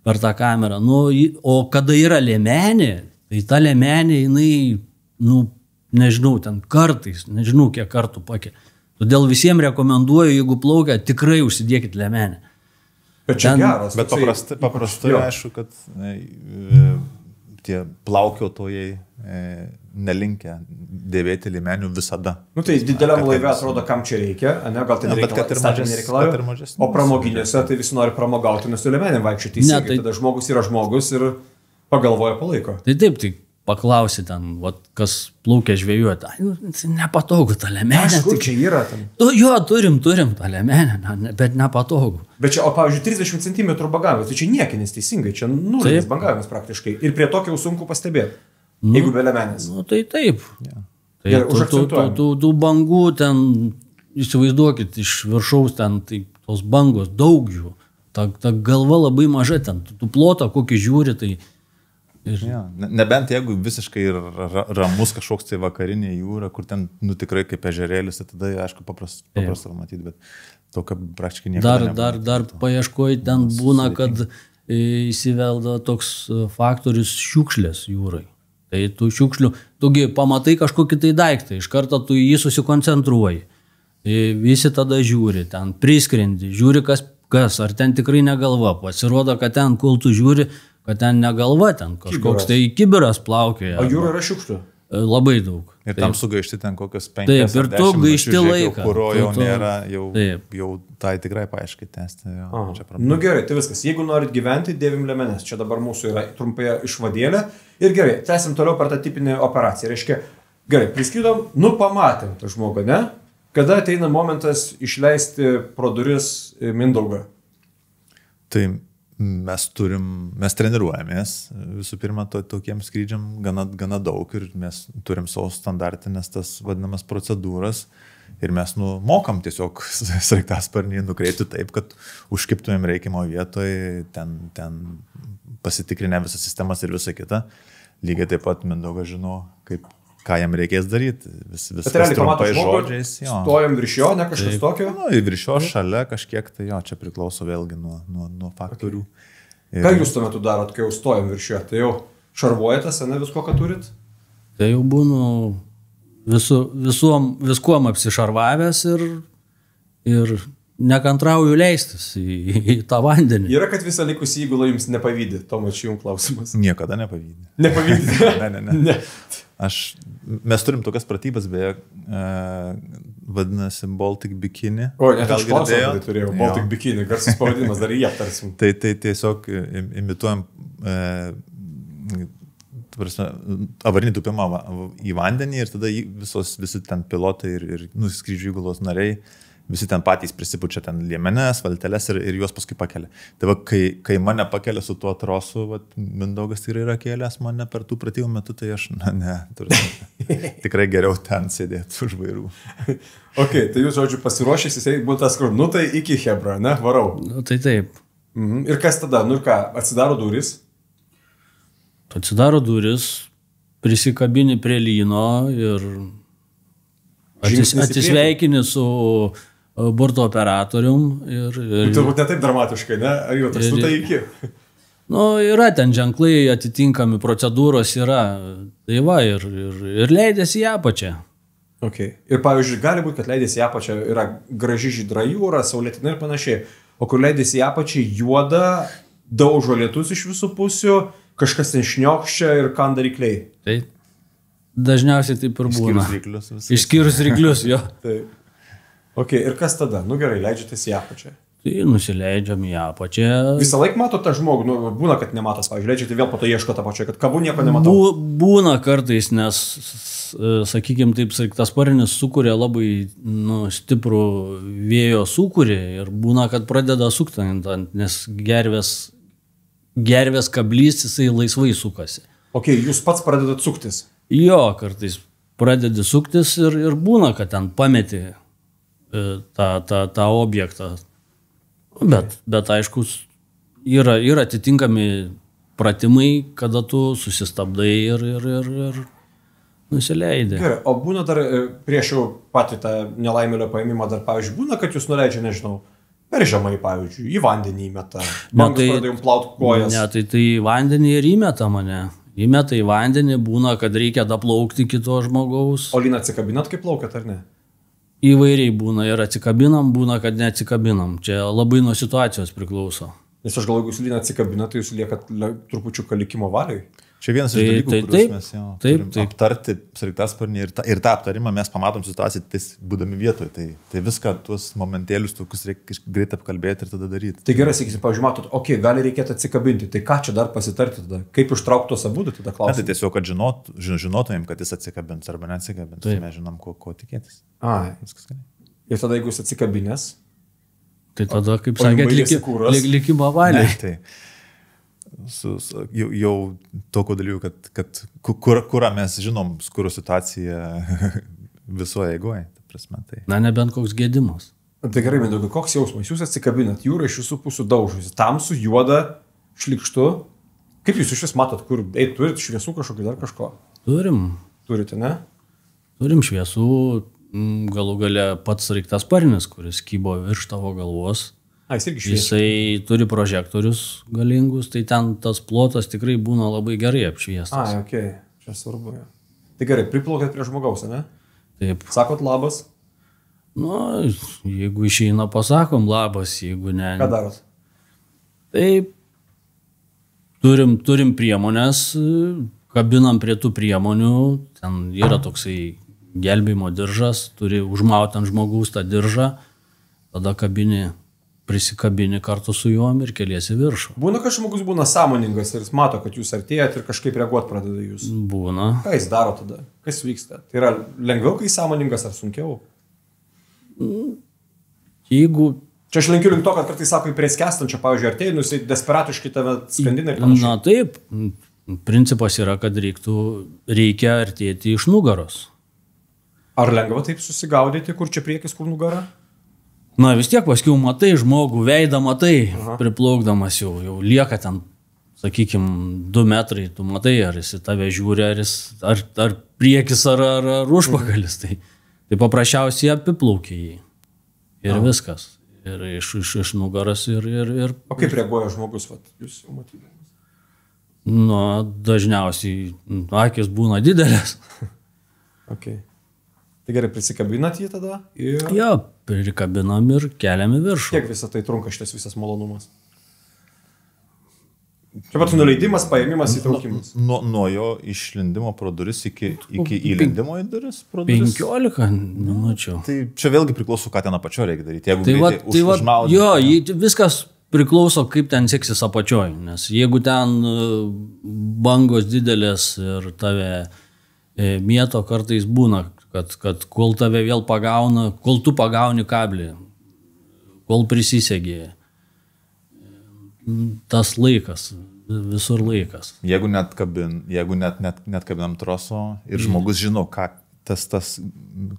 per tą kamerą. Nu, o kada yra liemenė, tai ta liemenė jinai, nu, nežinau, ten kartais, nežinau kiek kartų pakelia. Todėl visiems rekomenduoju, jeigu plaukia, tikrai užsidėkit liemenę. Bet čia geras. Bet paprastai aišku, kad tie plaukiotojai nelinkę dėvėti liemenių visada. Nu tai dideliam laive atrodo, kam čia reikia, ne? Gal ten nereikalauja. O pramoginiuose tai visi nori pramogauti, nes su liemenėm vaikščioti teisingai. Tada žmogus yra žmogus ir pagalvoja palaiko. Tai taip, tai paklausi ten, kas plaukia žvėjuoti. Nepatogu ta liemenė. Kur čia yra ten? Jo, turim tą liemenę, bet nepatogu. Bet čia, o pavyzdžiui, 30 cm bangavimas, tai čia niekinis teisingai, čia nulinis bangavimas praktiškai. Ir prie tokio jau sunku pastebėti, jeigu be liemenės. Nu, tai taip. Ja. Tai tų bangų ten, įsivaizduokit, iš viršaus ten, tai tos bangos, daug jų. Ta galva labai maža ten, tu plotą kokį žiūri, tai... Ja, nebent jeigu visiškai ramus kažkoks tai vakarinė jūra, kur ten, nu, tikrai kaip ežerėlis, tai tada, aišku, paprasta matyti, bet tokio praktiškai niekada dar paieškoji ten būna, kad įsivelda toks faktorius šiukšlės jūrai. Tai tų šiukšlių, tugi pamatai kažkokį tai daiktą, iš karto tu jį susikoncentruoji. Visi tada žiūri, ten priskrendi, žiūri kas, ar ten tikrai negalva. Pasirodo, kad ten, kol tu žiūri, kad ten negalva, ten kažkoks tai kibiras plaukioja. O jūra yra šiukšlių? Labai daug. Ir tam sugaišti ten kokios 5 taip, ir tu gaišti laiką. Kuro jau nėra, jau tai tikrai paaiškiai tęsti. Nu gerai, tai viskas. Jeigu norit gyventi, dėvim liemenes. Čia dabar mūsų yra trumpai išvadėlė. Ir gerai, tęsim toliau per tą tipinę operaciją. Reiškia, gerai, priskridom, nu pamatėm tą žmogą, ne? Kada ateina momentas išleisti pro duris Mindaugą? Tai mes treniruojamės visų pirma tokiem skrydžiam gana daug ir mes turim savo standartinės tas vadinamas procedūras ir mes mokam tiesiog sraigtasparnį nukreipti taip, kad užkiptumėm reikiamo vietoje, ten pasitikrinę visas sistemas ir visą kitą. Lygiai taip pat Mindaugas žino, ką jam reikės daryti. Viskas realiai trumpai žmogų, žodžiais. stojam virš jo, ne kažkas tokio. Nu, virš jo šalia kažkiek, tai jo, čia priklauso vėlgi nuo faktorių. Okay. Ką jūs tuo metu darot, kai jau stojam virš jo? Tai jau šarvuojatės, ne visko, ką turit? Tai jau būnu viskuom apsišarvavęs ir nekantrauju leistis į tą vandenį. Yra, kad visą likusį įgulą jums nepavydė, Tomas, čia jums klausimas. Niekada nepavydė. Nepavydė? Ne. Mes turim tokias pratybas, beje, vadinasi Baltic Bikini. O, net aš klausimą turėjau, Baltic Bikini, garsus pavadinimas, dar jį aptarsim. Tai tiesiog imituojam avarinį tupimą į vandenį ir tada visi ten pilotai ir skrydžių įgulos nariai, visi ten patys prisipučia ten liemenes, valteles ir juos paskui pakelia. Tai va, kai mane pakelia su tuo trosu, va, Mindaugas tikrai yra kėlęs mane per tų pratybų metu, tai aš, tikrai geriau ten sėdėti už vairų. Ok, tai jūs, žodžiu, pasiruošęs, jisai būtų tas, kur, tai iki Hebra, ne, varau. Tai taip. Ir kas tada, ir ką, atsidaro duris? Atsidaro duris, prisikabini prie lyno ir atsisveikini su borto operatorium. Turbūt ne taip dramatiškai, ne? Ar jau tas tai iki? Yra ten ženklai, atitinkami procedūros yra. Tai va, ir leidėsi į apačią. Okay. Ir pavyzdžiui, gali būti, kad leidėsi į apačią yra graži žydra jūra, saulėtina ir panašiai. O kur leidėsi į apačią juoda, daužo lietus iš visų pusių, kažkas ten šniokščia ir kanda rykliai. Tai dažniausiai taip ir būna. Išskyrus ryklius, jo. Taip. Ok, ir kas tada? Gerai, leidžiatės į apačią. Tai nusileidžiam į apačią. Visą laiką mato tą žmogų, būna, kad nematas, pavyzdžiui, leidžiate vėl po to ieško tą pačią, kad kabu nieko nematau. Būna kartais, nes, sakykime, taip, tas sparnis sukuria labai stiprų vėjo sūkurį ir būna, kad pradeda sukti, nes gervės kablys, jisai laisvai sukasi. Ok, jūs pats pradedat suktis? Jo, kartais pradedi suktis ir būna, kad ten pameti tą objektą. Bet aišku, yra atitinkami pratimai, kada tu susistabdai ir nusileidai. Gerai, o būna dar prieš jau patį tą nelaimėlio paėmimą, dar pavyzdžiui, būna, kad jūs nuleidžia, nežinau, per žemai, pavyzdžiui, į vandenį įmeta. Bangas pradeda jums plauti kojas. Ne, tai į vandenį ir įmeta mane. Įmeta į vandenį, būna, kad reikia daplaukti kito žmogaus. O lyną atsikabinat, kaip plaukiat, ar ne? Įvairiai būna ir atsikabinam, būna, kad neatsikabinam. Čia labai nuo situacijos priklauso. Nes aš galvoju, jūs lyną atsikabinat, tai jūs liekat trupučiuką likimo valiai. Čia vienas iš dalykų, kuriuos mes turim aptarti sraigtasparnį ir tą aptarimą mes pamatom situaciją, būdami vietoje. Tai viską tuos momentėlius tokius reikia greit apkalbėti ir tada daryti. Tai gerai, sakysi, pavyzdžiui, matot, gali reikėti atsikabinti. Tai ką čia dar pasitarti tada? Kaip ištraukti tos abudu tada klausimą? Tai tiesiog, kad žinotumėm, kad jis atsikabins arba neatsikabins. Tai mes žinom, ko tikėtis. Viskas gerai. Ir tada, jeigu jis atsikabinės? Tai tada, kaip sakėt, likimo valiai. Jau tokio dalyko, kad kurą mes žinom, skuro situacija visoje eigoje. Tai. Nebent koks gėdimas. Tai gerai, Mindaugai, koks jausmas? Jūs atsikabinat, jūra iš visų pusių daužusi, tamsu, juoda, šlikštu. Kaip jūs iš vis matot, kur turit šviesų kažkokį dar kažko? Turim. Turite, ne? Turim šviesų, galų gale pats sraigtasparnis, kuris kybo virš tavo galvos. Jisai turi prožektorius galingus, tai ten tas plotas tikrai būna labai gerai apšviestas. Ok, čia svarbu. Tai gerai, priplaukėt prie žmogaus, ne? Taip. Sakot labas? Jeigu išeina, pasakom labas, jeigu ne. Ką darot? Taip, turim priemonės, kabinam prie tų priemonių, ten yra toksai gelbėjimo diržas, turi užmauti ant žmogaus tą diržą, tada prisikabini kartu su juom ir keliesi viršų. Būna, kad žmogus būna sąmoningas ir jis mato, kad jūs artėjat ir kažkaip reaguot pradeda jūs. Būna. Ką jis daro tada? Kas vyksta? Tai yra lengviau, kai sąmoningas ar sunkiau? Jeigu... Čia aš lenkiu link to, kad kartais sako, prie skęstančio, pavyzdžiui, artėjai, jisai desperatiškai tave skandina ir panašiai. Taip. Principas yra, kad reikia artėti iš nugaros. Ar lengva taip susigaudyti, kur čia priekis, kur nugara? Vis tiek paskiau matai žmogų, veidą matai, priplaukdamas jau lieka ten, sakykime, 2 metrai, tu matai, ar jis į tave žiūri, ar priekis ar užpakalis. Tai paprasčiausiai apiplaukė jį. Ir viskas. Ir iš nugaras ir... O kaip reaguoja žmogus, jūs jau matydamas? Dažniausiai akis būna didelės. Okay. Tai gerai, prisikabinat jį tada? Jo, prikabinam ir keliam į viršų. Kiek visą tai trunka šitas visas malonumas? Čia pats nuleidimas, paėmimas, įtraukimas. Nuo jo išlindimo pro duris iki įlindimo į duris pro duris? 15 minučių. Tai čia vėlgi priklauso, ką ten apačio reikia daryti. Jeigu užmaudyti. Jo, viskas priklauso, kaip ten seksis apačioj. Nes jeigu ten bangos didelės ir tave mėto, kartais būna, kad kol tave vėl pagauna, kol tu pagauni kablį, kol prisisegė. Tas laikas, visur laikas. Jeigu net kabinam troso ir žmogus žino, ką tas,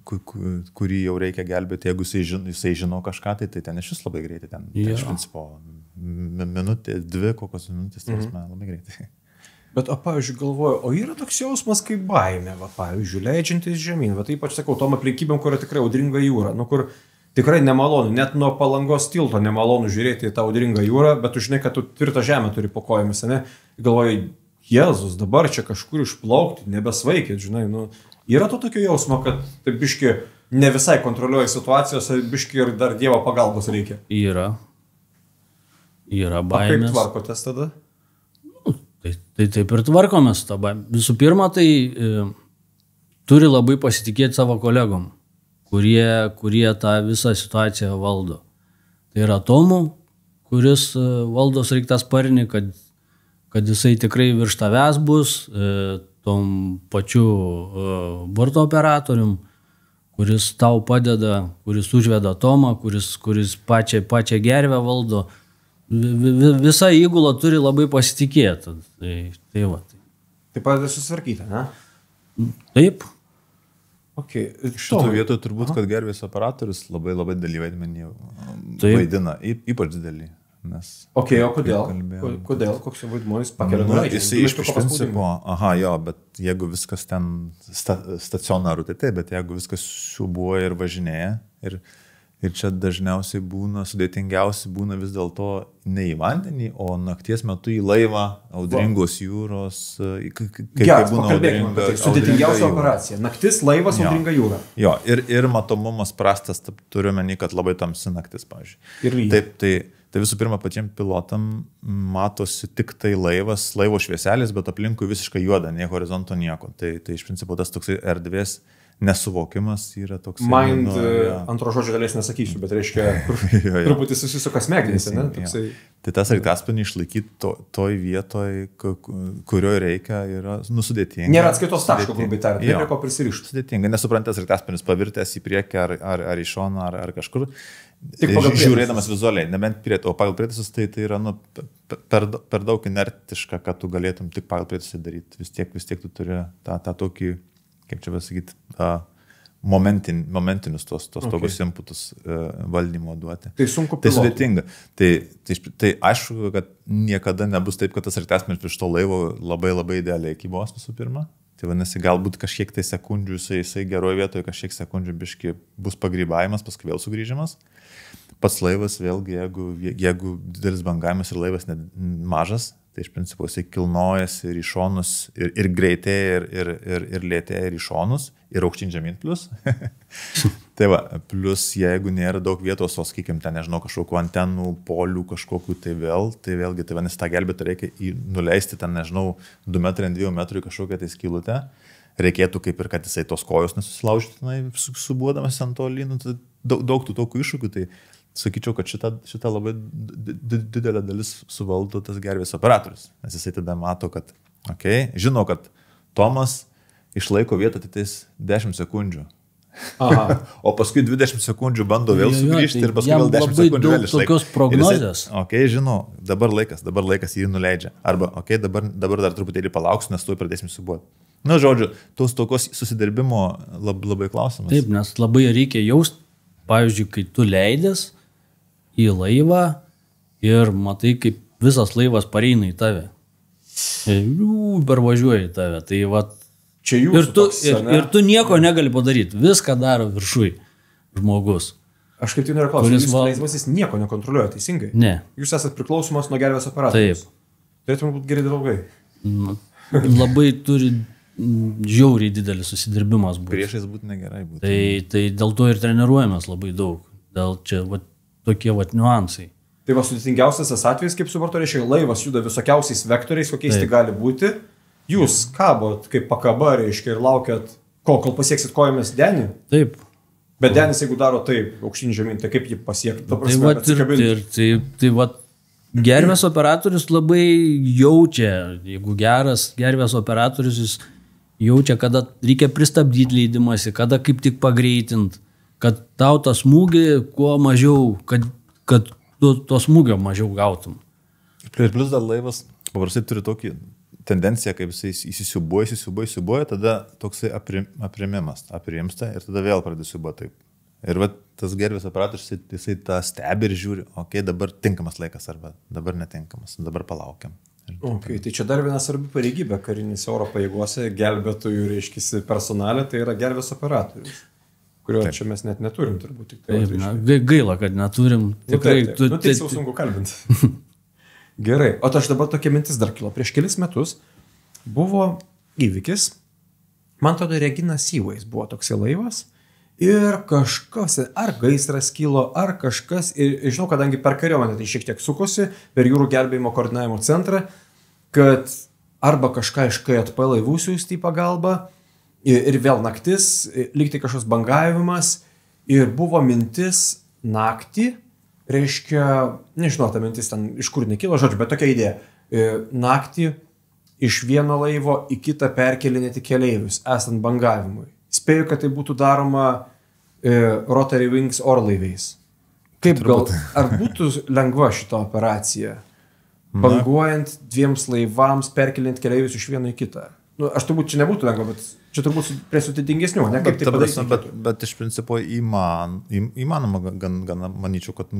kurį jau reikia gelbėti, jeigu jisai žino kažką, tai ten iš vis labai greitai. Ten iš principo minutė, 2 kokios minutės, labai greitai. Bet, pavyzdžiui, galvoju, o yra toks jausmas kaip baimė, pavyzdžiui, leidžiantis žemyn. Bet ypač sakau, tom aplinkybėm, kur tikrai audringa jūra, kur tikrai nemalonu, net nuo Palangos tilto nemalonu žiūrėti į tą audringą jūrą, bet tu žinai, kad tu tvirtą žemę turi po kojomis, ne? Galvoju, Jėzus, dabar čia kažkur išplaukti, nebesvaikit, žinai, yra to tokio jausmo, kad tai biški ne visai kontroliuoja situacijos, biški ir dar Dievo pagalbos reikia. Yra baimės. Kaip tvarkotės tada? Tai taip ir tvarkomės tą baimę. Visų pirma, tai turi labai pasitikėti savo kolegom, kurie tą visą situaciją valdo. Tai yra Tomu, kuris valdo sraigtasparnį, kad jisai tikrai virš tavęs bus, tom pačiu borto operatorium, kuris tau padeda, kuris užveda Tomą, kuris pačią gervę valdo. Visa įgula turi labai pasitikėti. Tai va. Tai padeda susitvarkyti, ne? Taip. Okay. Šito vietoje turbūt, kad gervės operatorius labai didelį vaidmenį vaidina, ypač didelį. O kodėl? Koks jo vaidmuo jis pakelia nuleidžia? Jis iš principo, bet jeigu viskas ten stacionaru, tai taip, bet jeigu viskas siūbuoja ir važinėja, ir čia dažniausiai būna, sudėtingiausiai būna vis dėlto ne į vandenį, o nakties metu į laivą, audringos jūros. Geras, pakalbėkime apie tai. Sudėtingiausia operacija. Naktis, laivas, audringa jūra. Jo, ir matomumas prastas, turiu menį, kad labai tamsi naktis, pavyzdžiui. Taip, tai visų pirma, patiems pilotam matosi tik tai laivas, laivo švieselis, bet aplinkui visiškai juoda, nei horizonto nieko. Tai iš principo tas toksai erdvės nesuvokimas yra toks... Antro žodžio dalies nesakysiu, bet reiškia, truputį susisuka smegenys, ne? Tai tas sraigtasparnį išlaikyti toj vietoj, kurioje reikia, yra sudėtinga. Nėra atskaitos taško, grubiai tariant, nėra ko prisirišti. Sudėtinga, nesuprantas sraigtasparnis pavirtęs į priekį ar į šoną ar kažkur. Žiūrėdamas vizualiai, nebent o pagal prietaisus, tai yra per daug inertiška, kad tu galėtum tik pagal prietaisus daryti. Vis tiek tu turi tą tokį, kaip čia pasakyti, momentinius tos tokius inputus valdymo duoti. Tai sunku pilotui. Tai sudėtinga. Tai aišku, kad niekada nebus taip, kad tas sraigtasparnis virš to laivo labai idealiai kybos visų pirma. Tai vadinasi, galbūt kažkiek tai sekundžių jisai geroje vietoje, kažkiek sekundžių biški bus pagrybavimas, paskui vėl sugrįžimas. Pats laivas vėlgi, jeigu didelis bangavimas ir laivas mažas, tai iš principo jisai kilnojasi ir į šonus, ir greitėja, ir lėtėja ir į šonus, ir aukštyn žemyn plius. Tai va, plius jeigu nėra daug vietos, o sakykim, ten nežinau, kažkokių antenų, polių, kažkokių, tai vėlgi, tai vadinasi, tą gelbėtą reikia nuleisti ten, nežinau, 2 metrai ant 2 metrų į kažkokią tai skylutę. Reikėtų kaip ir, kad jisai tos kojos nesusilaužytų, subuodamas ant to lynų, daug tų tokių iššūkių, tai sakyčiau, kad šita labai didelė dalis suvaldo tas gervės operatorius, nes jisai tada mato, kad, žino, kad Tomas išlaiko vietą tais 10 sekundžių. Aha. O paskui 20 sekundžių bando vėl sugrįžti ir paskui vėl 10 sekundžių vėl išlaiko. Tokios prognozės. Žinau, dabar laikas jį nuleidžia. Arba, dabar dar truputėlį palauksiu, nes tu pradėsim subuoti. Na, žodžiu, tos tokios susidarbimo labai klausimas. Taip, nes labai reikia jausti, pavyzdžiui, kai tu leidės į laivą ir matai, kaip visas laivas pareina į tave. Pervažiuoja į tave. Tai Čia jūsų ir tu nieko negali padaryti. Viską daro viršui žmogus. Aš kaip tai noriu klausyti, jūs laisvasis nieko nekontroliuoja, teisingai? Ne. Jūs esate priklausomas nuo gervės operatoriaus. Taip. Turėtume būti geri draugai. Labai turi žiauriai didelis susidirbimas būti. Priešais būtų negerai būti. Tai dėl to ir treniruojamės labai daug. Dėl čia tokie niuansai. Tai va sudėtingiausias tas atvejis, kaip supratau, reiškia, laivas juda visokiausiais vektoriais, kokiais tai gali būti. Jūs kabot kaip pakaba, reiškia, ir laukiat, kol pasieksit kojomis denį. Taip. Bet denis, jeigu daro taip, aukštyn žemyn, tai kaip jį pasiekti? Tai gervės operatorius labai jaučia, jeigu geras gervės operatorius, jis jaučia, kada reikia pristabdyti leidimąsi, kada kaip tik pagreitinti, kad tau tą smūgį kuo mažiau, kad to smūgio mažiau gautum. Ir plus dar laivas paprastai turi tokį tendenciją, kaip jisai įsisiubuoja, tada toksai aprimimas, aprimsta ir tada vėl pradeda siubuoti taip. Ir va, tas gervės operatorius, jisai tą stebi ir žiūri, dabar tinkamas laikas arba dabar netinkamas, dabar palaukiam. Tai čia dar viena svarbi pareigybė karinėse oro pajėgose, gelbėtojų, reiškia, personalė, tai yra gervės operatorius, kurio čia mes net neturim turbūt. Taip, gaila, kad neturim. Tikrai, tai jau sunku kalbinti. Gerai, o aš dabar tokia mintis dar kilo. Prieš kelis metus buvo įvykis, man atrodo, Regina Seaways buvo toksai laivas ir kažkas, ar gaisras kilo, ar kažkas, ir žinau, kadangi per kariuomenę tai šiek tiek sukosi, per jūrų gelbėjimo koordinavimo centrą, kad arba kažką iš KJP laivų siųsti į pagalbą ir vėl naktis, lygtai kažkoks bangavimas ir buvo mintis naktį, reiškia, nežinau, ta mintis ten iš kur nekilo, žodžiu, bet tokia idėja. Naktį iš vieno laivo į kitą perkelinėti keleivius, esant bangavimui. Spėju, kad tai būtų daroma Rotary Wings orlaiviais. Kaip gal, ar būtų lengva šita operacija? Banguojant dviems laivams, perkelinti keleivius iš vieno į kitą. Aš turbūt čia nebūtų lengva, bet čia turbūt prie sudėtingesnių, ne? Kaip tai padaryti? Bet iš principo įmanoma, gan manyčiau, kad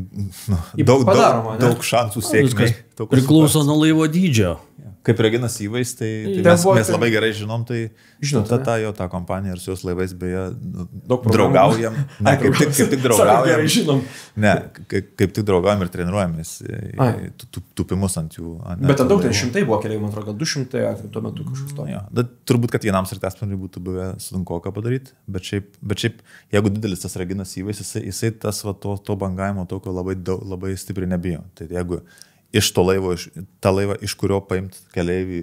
daug šansų sėkmės. Priklauso nuo laivo dydžio. Kaip Regina Seaways, tai mes labai gerai žinom, tai ta kompanija ir su jos laivais beje draugaujam. Ne, kaip tik draugaujam. Ne, kaip tik draugaujam ir treniruojamės tupimus ant jų. Bet daug ten šimtai buvo keliai, man atrodo, gal 200 ar tuo metu kažkas to. Turbūt, kad vienam sraigtasparniui būtų buvę sunku ką padaryti, bet šiaip, jeigu didelis tas Regina Seaways, jisai tas to bangavimo tokio labai stipriai nebijo. Tai jeigu iš to laivo, tą laivą, iš kurio paimt keleivį,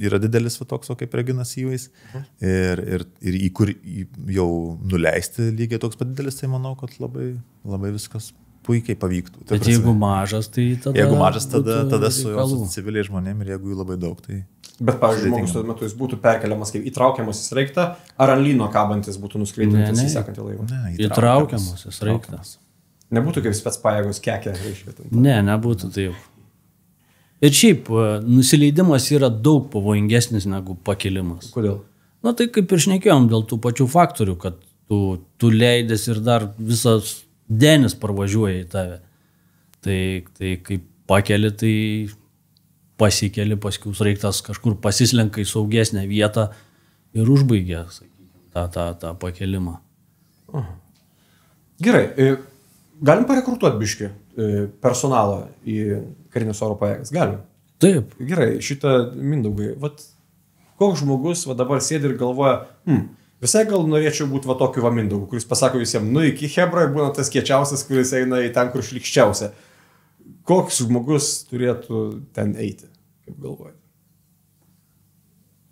yra didelis toks, kaip Regina Seaways, ir į kur jau nuleisti lygiai toks pat didelis, tai manau, kad labai viskas puikiai pavyktų. Bet jeigu mažas, tai tada... Jeigu mažas, tada su civiliai žmonėm ir jeigu jų labai daug, tai... Bet, pavyzdžiui, žmogus tuo metu jis būtų perkeliamas kaip įtraukiamas į sraigtą, ar ant lyno kabantis būtų nuskreidintas į sekantį laivą? Ne, įtraukiamas į sraigtą. Nebūtų kaip specpajėgos kekė, reiškia. Ne, nebūtų taip. Ir šiaip, nusileidimas yra daug pavojingesnis negu pakilimas. Kodėl? Na tai kaip ir šnekėjom, dėl tų pačių faktorių, kad tu leidės ir dar visas denis parvažiuoja į tave. Tai kaip pakeli, tai pasikeli, paskui sraigtas kažkur pasislenka į saugesnę vietą ir užbaigia, sakykime, tą pakelimą. Gerai, galim parekrutuoti biškį personalą į karinės oro pajėgas? Galim? Taip. Gerai, šitą Mindaugai, koks žmogus dabar sėdi ir galvoja, visai gal norėčiau būti tokiu Mindaugu, kuris pasako visiems, iki Hebra būna tas kiečiausias, kuris eina į ten, kur šlikščiausia. Koks žmogus turėtų ten eiti, kaip galvojate?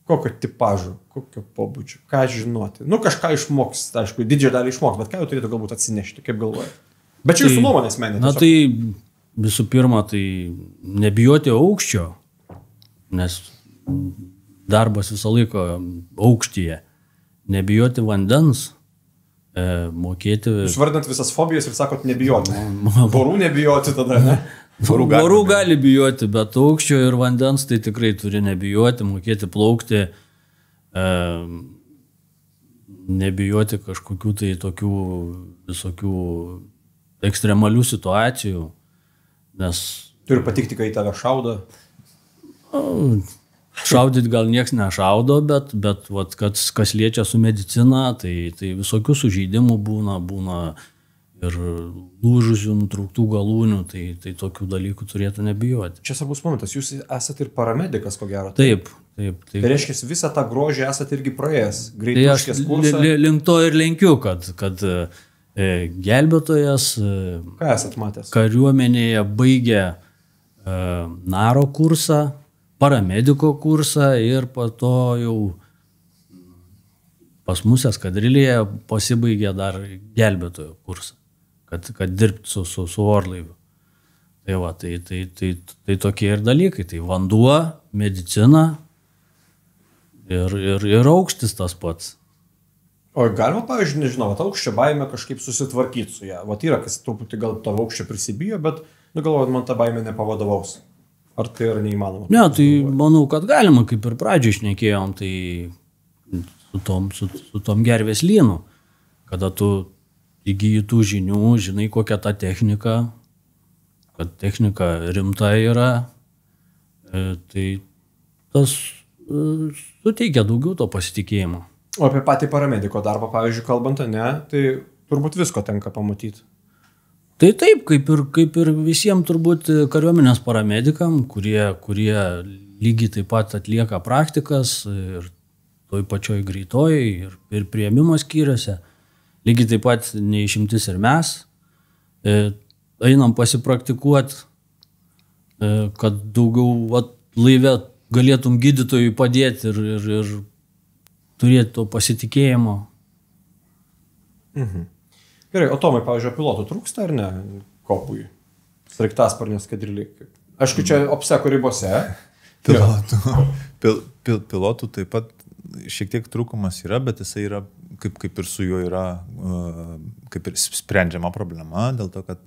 Kokio tipažo, kokio pobūdžio, ką žinoti? Kažką išmoks, aišku, didžiąją dalį išmoks, bet ką jau turėtų galbūt atsinešti, kaip galvojate? Bet čia jūsų nuomonės menė. Na tai visų pirma, tai nebijoti aukščio, nes darbas visą laiką aukštyje. Nebijoti vandens, mokėti... Jūs vardant visas fobijas ir sakot nebijoti. Vorų nebijoti tada, ne? Vorų gali bijoti, bet aukščio ir vandens tai tikrai turi nebijoti, mokėti plaukti, nebijoti kažkokių tai tokių visokių ekstremalių situacijų, nes... Turi patikti, kai tave šaudo. Šaudyt gal nieks nešaudo, bet vat, kas liečia su medicina, tai visokių sužeidimų būna ir lūžusių, nutrauktų galūnių, tai tokių dalykų turėtų nebijoti. Čia svarbus momentas, jūs esate ir paramedikas, ko gero. Taip. Tai reiškia, visą tą grožį esate irgi praėjęs. Tai aš link to ir lenkiu, kad gelbėtojas Ką esat matęs? Kariuomenėje baigė naro kursą, paramediko kursą ir po to jau pas mus eskadrilėje pasibaigė dar gelbėtojo kursą, kad dirbti su orlaiviu. Tai va, tai tokie ir dalykai, tai vanduo, medicina ir aukštis tas pats. O galima, pavyzdžiui, nežinau, aukščio baimę kažkaip susitvarkyti su ją. Vat yra, kas truputį gal to aukščio prisibijo, bet galvoju, man ta baimė nepavadovaus. Ar tai yra neįmanoma? Ne, tai manau, kad galima, kaip ir pradžiai šnekėjom, tai su tom gervės lynu, kada tu įgyji tų žinių, žinai kokia ta technika, kad technika rimta yra, tai tas suteikia daugiau to pasitikėjimo. O apie patį paramediko darbą, pavyzdžiui, kalbant, ne, tai turbūt visko tenka pamatyti. Tai taip, kaip ir visiems turbūt kariuomenės paramedikam, kurie lygiai taip pat atlieka praktikas ir toj pačioj greitojai ir priėmimo skyriuose. Lygiai taip pat neišimtis ir mes. Einam pasipraktikuoti, kad daugiau laive galėtum gydytojui padėti ir turėti to pasitikėjimo. Mhm. Gerai, o Tomai, pavyzdžiui, pilotų trūksta ar ne kopui? Sraigtasparnės kadriliai. Aišku, čia obseko ribose. Pilotų taip pat šiek tiek trūkumas yra, bet jisai yra, kaip ir su juo yra, kaip ir sprendžiama problema, dėl to, kad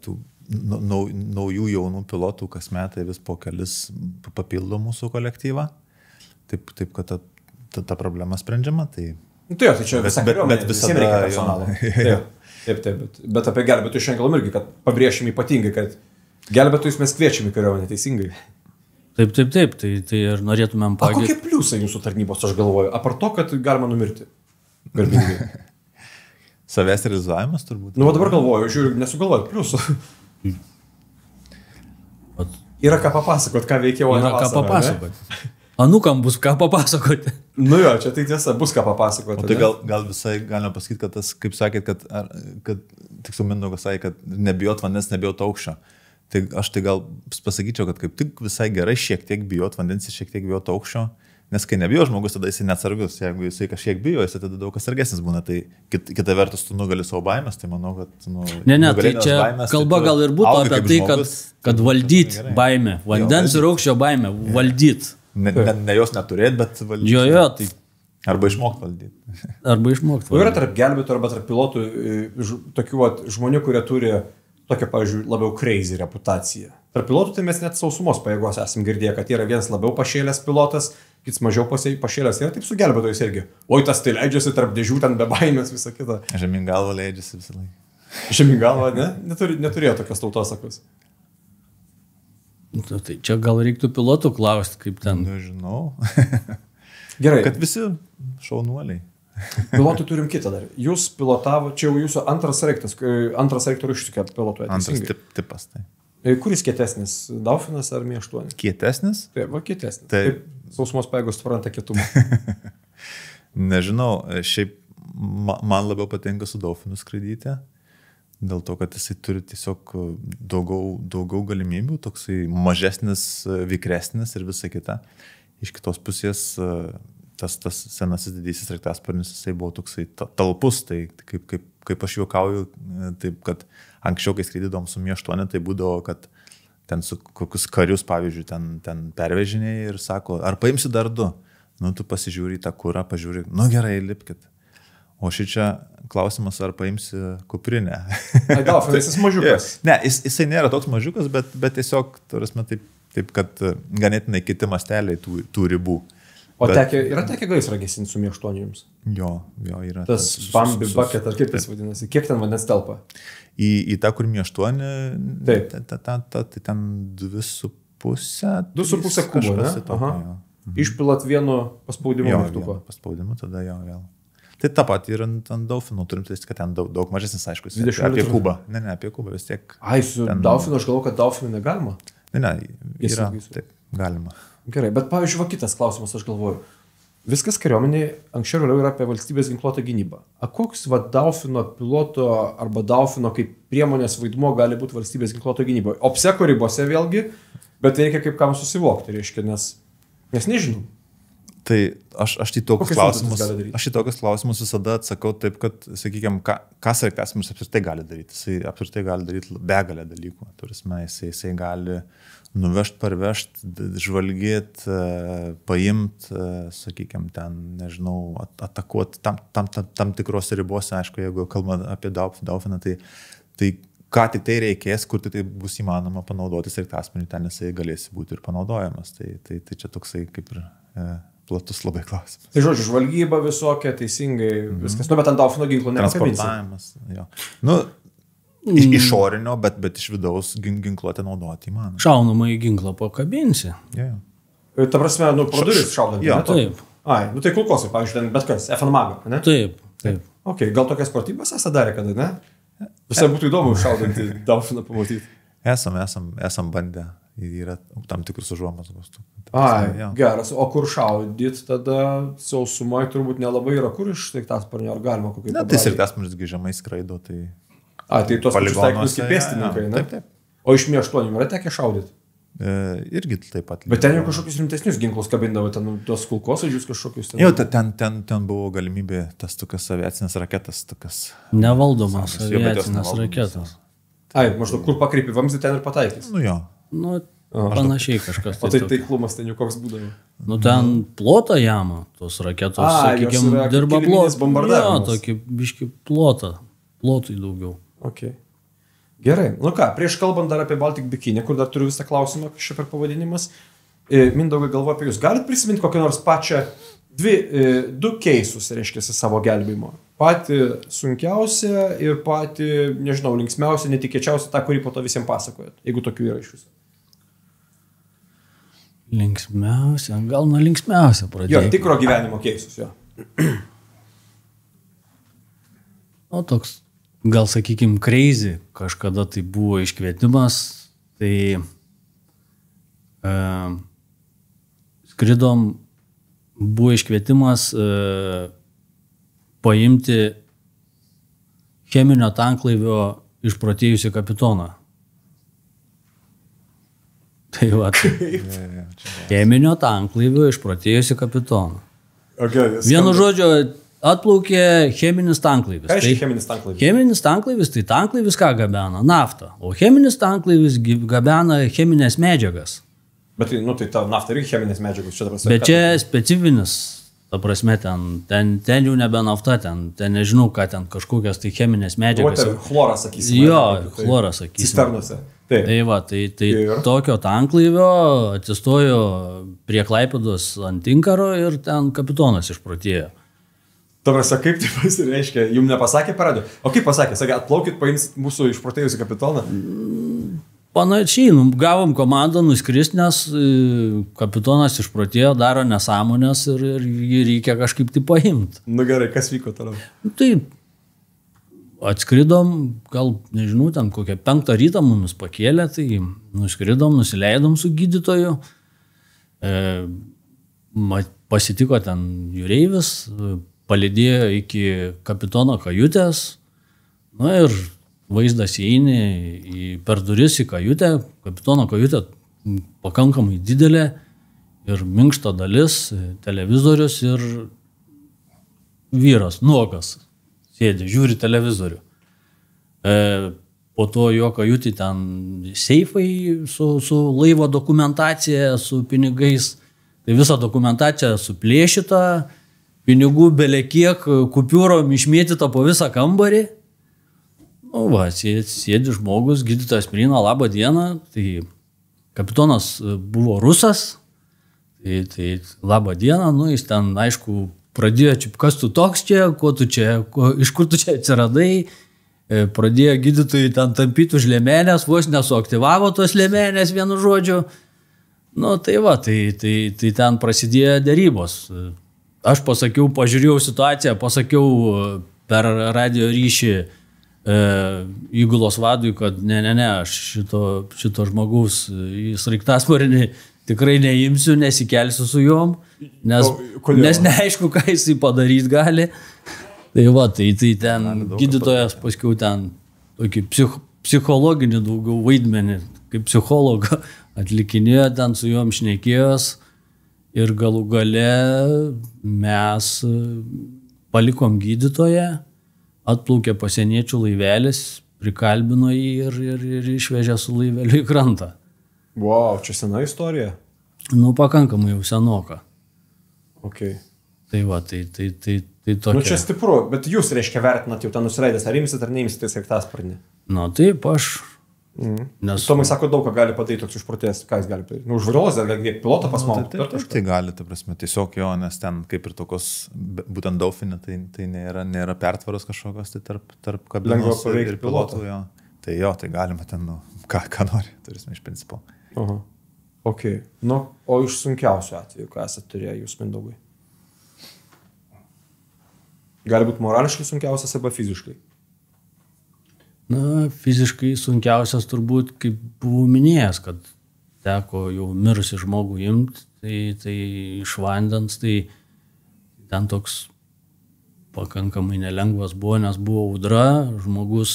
tų naujų jaunų pilotų kas metai vis po kelis papildo mūsų kolektyvą. Taip, kad ta problema sprendžiama, tai... Tai čia visą kariuomenę, visiems reikia personalo. Taip, bet apie gelbėtojus šiandien kalbam irgi, kad pabrėšim ypatingai, kad gelbėtojus mes kviečiam į kariuomenę teisingai. Taip, tai ir norėtumėm pagėti. O kokie pliusai jūsų tarnybos, aš galvoju, apart to, kad galima numirti? Garbingai. Savęs realizavimas turbūt. Nu, o dabar galvoju, žiūriu, nesugalvoju pliusų. Yra ką papasakot, ką veikiau vasarą. Yra ką papasakot. Anukam bus ką papasakoti. Nu jo, čia tai tiesa, bus ką papasakoti. O tai gal visai galima pasakyti, kad tas, kaip sakėt, kad tiksliau Mindaugas sakė, kad nebijot vandens, nebijot aukščio. Tai aš tai gal pasakyčiau, kad kaip tik visai gerai šiek tiek bijot vandens ir šiek tiek bijot aukščio, nes kai nebijo žmogus, tada jisai neatsargus. Jeigu jisai kažkiek bijo, jisai tada daug atsargesnis būna. Tai kita vertus, tu nugali savo baimės, tai manau, kad... Ne, tai čia baimės, kalba gal ir būtų apie tai, žmogus, kad valdyt baimę, vandens ir aukščio baimę, valdyt. Ne jos neturėt, bet valdyti. Jo, tai. Arba išmokti valdyti. O yra tarp gelbėtojų arba tarp pilotų tokių žmonių, kurie turi tokią, pavyzdžiui, labiau crazy reputaciją. Tarp pilotų tai mes net sausumos pajėgos esam girdėję, kad yra vienas labiau pašėlęs pilotas, kitas mažiau pašėlęs. Ir taip su gelbėtojais irgi. Oi, tas tai leidžiasi tarp dėžių, ten be baimės, visą kitą. Žemyn galva leidžiasi visą laiką. Žemyn galva, ne? Neturėjo tokios tautosakos. Tai čia gal reiktų pilotų klausti, kaip ten. Nežinau. Gerai. Kad visi šaunuoliai. Pilotų turim kitą dar. Jūs pilotavo, čia jau jūsų antras reiktorių ištikė pilotuoja. Antras tipas, tai. Kuris kietesnis? Daufinas ar Mi-8? Kietesnis? Taip, kietesnis. Taip, sausumos pajėgos supranta kietumą. Nežinau, šiaip man labiau patinka su Daufinu skraidyti. Dėl to, kad jisai turi tiesiog daugiau galimybių, toksai mažesnis, vikresnis ir visa kita. Iš kitos pusės tas senasis didysis sraigtasparnis, jisai buvo toksai talpus, tai kaip aš juokauju, taip, kad anksčiau, kai skraidydom su Mi-8, tai būdavo, kad ten su kokius karius, pavyzdžiui, ten pervežiniai ir sako, ar paimsi dar 2? Nu, tu pasižiūri į tą kurą, pažiūri, nu gerai, lipkit. O šičia klausimas, ar paimsi kuprinę. Daufinas, jis mažiukas. Ne, jisai nėra toks mažiukas, bet tiesiog, turėsime taip, kad ganėtinai kiti masteliai tų ribų. O yra tekę gaisrą gesinti su Mi-8 jums? Jo, yra. Tas Bambi bucket, ar kaip jis vadinasi? Kiek ten vandens telpa? Į tą, kur Mi-8, taip. Tai ten 2,5 2,5 kubo, ne? Išpilat vienu paspaudimu mygtuko. Paspaudimu, tada jo vėl. Tai tą patį ir ant Dauphinų turim, tai kad ten daug mažesnis, aišku, apie kubą. Ne, apie kubą vis tiek. Ai, su Dauphinu aš galvoju, kad Dauphinų negalima. Ne, yra, taip, galima. Gerai, bet pavyzdžiui, kitas klausimas, aš galvoju. Viskas kariuomenėje anksčiau vėliau yra apie valstybės ginkluotą gynybą. A koks Dauphino piloto arba Dauphino kaip priemonės vaidmuo gali būti valstybės ginkluoto gynyboje? Opseko ribose vėlgi, bet reikia kaip kam susivokti, reiškia, nes nežinom. Tai aš į tokius klausimus visada atsakau taip, kad, sakykime, ką sraigtasparnis apskritai gali daryti. Jisai apskritai gali daryti begalę dalykų. Turime, jisai gali nuvežti, parvežti, žvalgyti, paimti, sakykime, ten, nežinau, atakuoti tam tikrose ribose, aišku, jeigu kalbame apie Dauphiną, tai ką tik tai reikės, kur tai bus įmanoma panaudoti sraigtasparnį, ten jisai galės būti ir panaudojamas. Tai čia toksai kaip ir platus labai klausimas. Tai žodžiu, žvalgyba visokia, teisingai, viskas. Nu, bet ant Dauphino ginklo nepakabinsi. Transportavimas, jo. Nu, išorinio, bet iš vidaus ginkluotę naudoti įmanoma. Šaunamą į ginklą pakabinsi. Jo. Ta prasme, pro duris šaudant. Jo, taip. Ai, nu tai kulkosai, pavyzdžiui, bet kas, FN Maga, ne? Taip. Ok, gal tokias pratybas esate darę kada, ne? Visai būtų įdomu šaudantį Dauphiną pamatyti. Esam bandę. Yra tam tikrus užuomazgos. Ai, geras. O kur šaudyt tada sausumai turbūt nelabai yra, kur iš sraigtasparnio, ar galima kokį pabraliai? Tai sraigtasparnis žemai skraido, tai... Ai, tai tos pačius taikinius kaip pėstininkai, ne? Taip. O iš Mi-8 yra tekę šaudyt? Irgi taip pat. Bet ten jau kažkokius rimtesnius ginklus kabindavo, ten tos kulkosvaidžius kažkokius. Jau, ten buvo galimybė tas tokias aviacinės raketas. Nevaldomas aviacinės raketas. Ai, maždaug kur pakreipi vamzdį, ten ir pataikys. Nu jo. Nu, panašiai kažkas. O tai taiklumas ten jau koks būdavo? Nu, ten plotą jamą, tos raketos, sakykime, dirba plotą. Jo, tokį biškį plotą. Plotui daugiau. Ok. Gerai. Nu ką, prieš kalbant dar apie Baltic Bikini, kur dar turiu visą klausimą, kas čia per pavadinimas. Mindaugai, galvoju apie jūs. Galit prisiminti kokią nors pačią du keisus, reiškia, savo gelbėjimo? Patį sunkiausią ir patį, nežinau, linksmiausią, netikėčiausią, tą, kurį po to visiems pasakojat, jeigu tokių yra iš jūsų. Linksmiausia, gal nuo linksmiausia pradėti. Jo, tikro gyvenimo keisus, jo. O toks, gal sakykime, crazy, kažkada tai buvo iškvietimas, tai skridom, buvo iškvietimas paimti cheminio tanklaivio išprotėjusį kapitoną. Tai va, cheminio tanklaivio išprotėjusį kapitoną. Okay, vienu žodžiu, atplaukė cheminis tanklaivis. Ką reiškia cheminis tanklaivis? Cheminis tanklaivis, tai tanklaivis ką gabena? Naftą. O cheminis tanklaivis gabena cheminės medžiagas. Bet nu, tai ta nafta irgi cheminės medžiagos. Bet čia specifinis, ta prasme, ten jau nebe nafta, ten nežinau, ką ten kažkokias tai cheminės medžiagas. Chloras, sakysim. Jo, chloras, sakysim. Cisternose. Tai va, tai tokio tanklaivio atsistojo prie Klaipėdos ant Inkaro ir ten kapitonas išprotėjo. Ta prasme, kaip tai pasireiškia? Jums nepasakė per radio? O kaip pasakė? Sakė, atplaukit, paimsit mūsų išprotėjusį kapitoną? Panašiai, gavom komandą nuskristi, nes kapitonas išprotėjo, daro nesąmonės ir jį reikia kažkaip tai paimti. Nu gerai, kas vyko toliau? Tai atskridom, gal, nežinau, ten kokią 5 rytą mumis pakėlė, tai nuskridom, nusileidom su gydytoju, pasitiko ten jūreivis, palydėjo iki kapitono kajutės, nu ir vaizdas įeini per duris į kajutę, kapitono kajutė pakankamai didelė ir minkšta dalis, televizorius ir vyras, nuogas, sėdi, žiūri televizorių. Po to jo kajutį ten seifai su laivo dokumentacija, su pinigais, tai visa dokumentacija suplėšyta, pinigų belekiek, kupiūrom išmėtyta po visą kambarį. Nu va, sėdi žmogus, gydytojas prieina, labą dieną, tai kapitonas buvo rusas, tai labą dieną, nu jis ten, aišku, pradėjo, kas tu toks čia, iš kur tu čia atsiradai, pradėjo gydytojai ten tampyti už lėmenės, vos nesuaktyvavo tos lėmenės, vienu žodžiu, Nu, tai va, tai ten prasidėjo dėrybos. Aš pasakiau, pažiūrėjau situaciją, pasakiau per radio ryšį įgulos vadui, kad ne, aš šito žmogaus į sraigtasparnį tikrai neimsiu, nesikelsiu su juom, nes neaišku, ką jisai padaryti gali. Tai va, tai ten gydytojas paskiau ten tokį psichologinį daugiau vaidmenį, kaip psichologo atlikinėjo, ten su juom šnekėjos ir galų gale mes palikom gydytoją, atplaukė pasieniečių laivelis, prikalbino jį ir išvežė su laiveliu į krantą. Wow, čia sena istorija? Nu, pakankamai jau senoka. Okay. Tai va, tai tokia. Nu, čia stipru, bet jūs, reiškia, vertinat jau ten nusiraidęs, ar imsit ar neimsit tai sraigtasparnį? Nu, taip, aš. Nes Tomai sako, daug ką gali padaryti toks išprotėjęs, ką jis gali padaryti. Nu, užvirlos, gali pilotą pasmaukti. Tai gali, ta prasme, tiesiog jo, nes ten kaip ir tokios, būtent Dauphine, tai nėra pertvaros kažkokios, tai tarp kabinos ir pilotų. Jo. Tai jo, tai galima ten, nu, ką nori, turėsime iš principo. Aha. Ok. Nu, o iš sunkiausių atvejų, ką esate turėję jūs, Mindaugai? Gali būti morališkai sunkiausias arba fiziškai? Na, fiziškai sunkiausias turbūt, kaip buvau minėjęs, kad teko jau mirusi žmogų imti, tai iš vandens, tai ten toks pakankamai nelengvas buvo, nes buvo audra, žmogus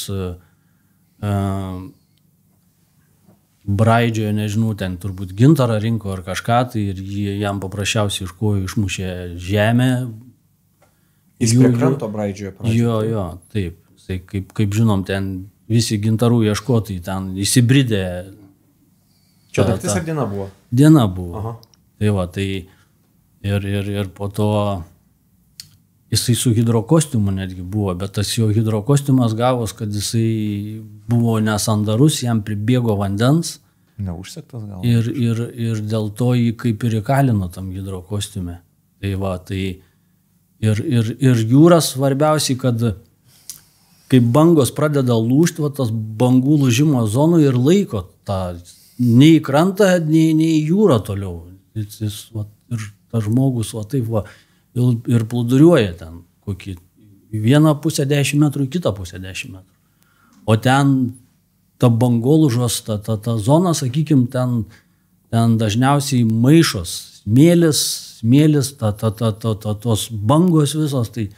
braidžiojo, nežinau, ten turbūt gintarą rinko ar kažką, tai ir jam paprasčiausiai iš kojų išmušė žemę. Jis prie kranto braidžiojo pradžioje. Jo, taip. Tai kaip žinom, ten visi gintarų ieškotojai ten įsibridė. Čia naktis ar diena buvo? Diena buvo. Aha. Tai va, tai ir po to jisai su hidrokostiumu netgi buvo, bet tas jo hidrokostiumas gavos, kad jisai buvo nesandarus, jam pribėgo vandens. Neužsektas gal. Ir dėl to jį kaip ir įkalino tam hidrokostiume. Tai va, tai ir jūras svarbiausiai, kad kai bangos pradeda lūžti, va, tas bangų lūžimo zonų ir laiko tą nei į krantą, nei į jūrą toliau. Jis, va, ir tas žmogus va, taip va, ir plūduriuoja ten kokį vieną pusę 10 metrų, kitą pusę 10 metrų. O ten ta bangolūžos, ta zona, sakykime, ten dažniausiai maišos, smėlis, tos bangos visos, tai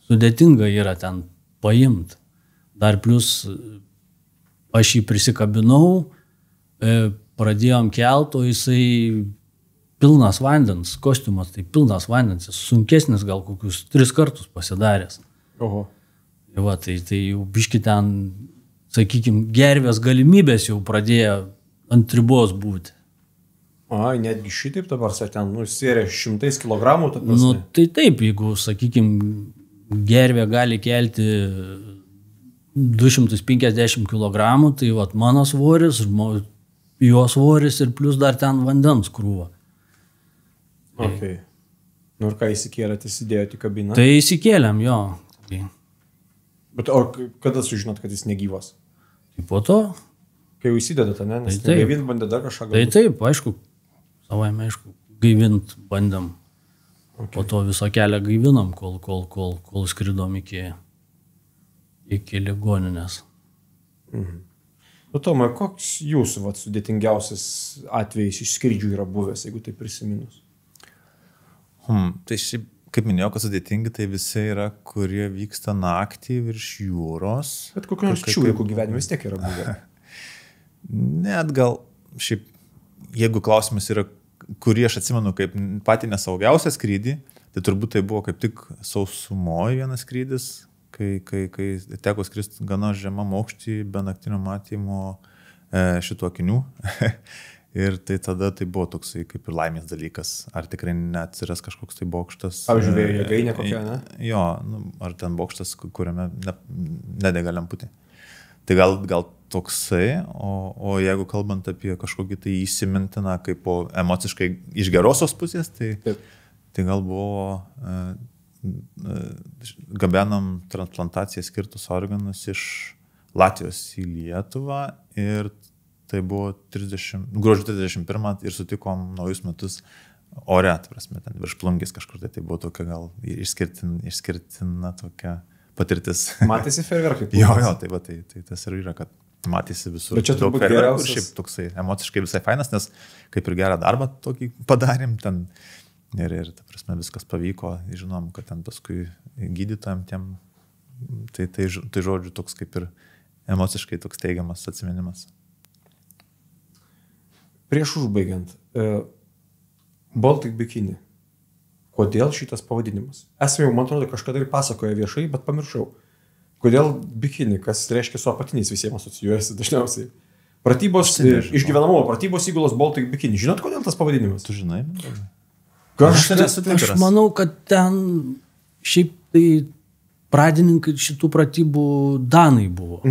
sudėtinga yra ten paimti. Dar plus aš jį prisikabinau, pradėjom kelt, o jisai pilnas vandens, kostiumas tai pilnas vandens, jis sunkesnis gal kokius 3 kartus pasidaręs. Oho. Va, tai jau biški ten, sakykime, gervės galimybės jau pradėjo ant ribos būti. Ai, netgi šitaip dabar, ten, sėrė 100 kilogramų, ta prasme. Nu, tai taip, jeigu, sakykime, gervė gali kelti 250 kg, tai vat, mano svoris, jo svoris ir plus dar ten vandens krūva. Okay. Nu ir ką įsikėlėt, įsidėjote į kabiną? Tai įsikėlėm, jo. Bet o kada sužinot, kad jis negyvas? Tai po to. Kai jau įsidedate, ne? Nes tai gaivint bandė dar kažką galbūt. Tai taip, aišku, savaime aišku, gaivint bandėm. Okay. Po to visą kelią gaivinom, kol skridom iki ligoninės. Mhm. Nu, Tomai, koks jūsų sudėtingiausias atvejis iš skrydžių yra buvęs, jeigu tai prisiminus? Tai šiaip, kaip minėjau, kad sudėtingi, tai visi yra, kurie vyksta naktį virš jūros. Bet kokių nors čiūrikų gyvenime vis tiek yra buvę. Net gal, šiaip, jeigu klausimas yra, kurį aš atsimenu kaip patį nesaugiausią skrydį, tai turbūt tai buvo kaip tik sausumoje vienas skrydis, kai teko skristi gana žemam aukštį, be naktinio matymo šitų akinių. Ir tai tada tai buvo toksai kaip ir laimės dalykas. Ar tikrai neatsiras kažkoks tai bokštas. Pavyzdžiui, vėjo jėgainė kokia, ne? Jo, ar ten bokštas, kuriame nedega lemputė. Tai gal toksai, o jeigu kalbant apie kažkokį tai įsimintiną kaip emociškai iš gerosios pusės, tai gal buvo gabenam transplantaciją skirtus organus iš Latvijos į Lietuvą ir tai buvo gruodžio 31 ir sutikom naujus metus ore, prasme, ten virš Plungės kažkur, tai buvo tokia gal išskirtina tokia patirtis. Matėsi fejerverkai? Jo, tai va, tai tas ir yra, kad matėsi visur. Bet čia turbūt geriausias. Šiaip toksai emociškai visai fainas, nes kaip ir gerą darbą tokį padarėm ten ir ta prasme, viskas pavyko, žinom, kad ten paskui gydytojam tiem, tai žodžiu toks kaip ir emociškai toks teigiamas atsiminimas. Prieš užbaigiant, Baltic Bikini. Kodėl šitas pavadinimas? Esame jau, man atrodo, kažkada ir pasakoja viešai, bet pamiršau. Kodėl bikini, kas reiškia su apatiniais visiems asocijuojasi dažniausiai? Pratybos, išgyvenamumo pratybos įgulos Baltic Bikini. Žinot, kodėl tas pavadinimas? Tu žinai? Aš manau, kad ten šiaip tai pradininkai šitų pratybų danai buvo.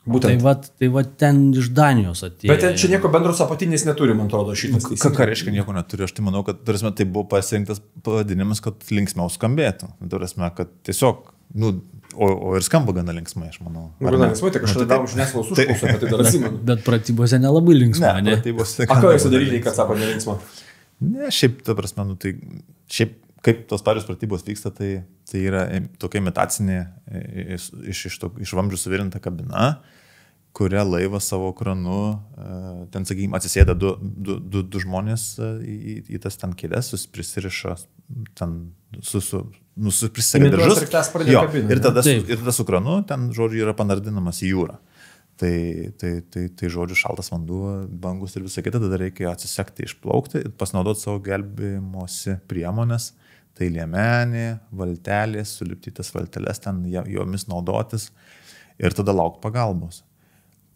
Būtent. Tai va ten iš Danijos atėjo. Bet čia nieko bendro su apatiniais neturi, man atrodo, šitas. Ką reiškia nieko neturi? Aš tai manau, kad tai buvo pasirinktas pavadinimas, kad linksmiau skambėtų. Kad tiesiog, o ir skamba gana linksmai, aš manau. Gana linksmai, tai kažkada darom žiniasklaidos užklausą, bet tai dar atsimenu. Bet pratybose nelabai linksma, ne? A ką jūs daryti, kad sako nelinksma? Ne, šiaip, ta prasme, šiaip kaip tos pačios pratybos vyksta, tai yra tokia imitacinė iš vamzdžių suvirinta kabina, kuria laivas savo kranu, ten, sakykime, atsisėda du žmonės į tas ten kėdes, prisiriša, ten prisisega diržus. Ir tada su kranu, ten, žodžiu, yra panardinamas į jūrą. Tai žodžiu, šaltas vanduo, bangus ir visą kitą, tada reikia atsisekti, išplaukti ir pasinaudoti savo gelbėjimosi priemonės. Tai liemenė, valtelės, suliptytas valtelės, ten jomis naudotis ir tada laukti pagalbos.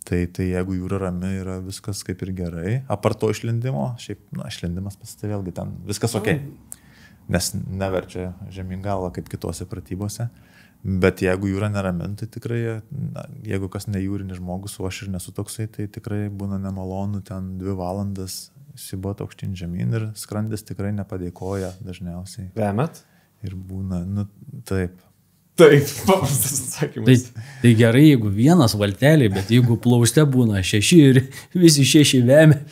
Tai jeigu jūra rami, yra viskas kaip ir gerai. Apart to išlindimo, šiaip, išlindimas pasitė vėlgi ten viskas ok. Nes neverčia žemyn galvą kaip kitose pratybose. Bet jeigu jūra neramin, tai tikrai, jeigu kas ne jūrinis žmogus, o aš ir nesu toksai, tai tikrai būna nemalonu ten 2 valandas įsibot aukštyn žemyn ir skrandis tikrai nepadėkoja dažniausiai. Vemet? Ir būna, taip. Taip, paprastas atsakymas. Tai gerai, jeigu vienas valtelė, bet jeigu plauste būna 6 ir visi 6 vemia.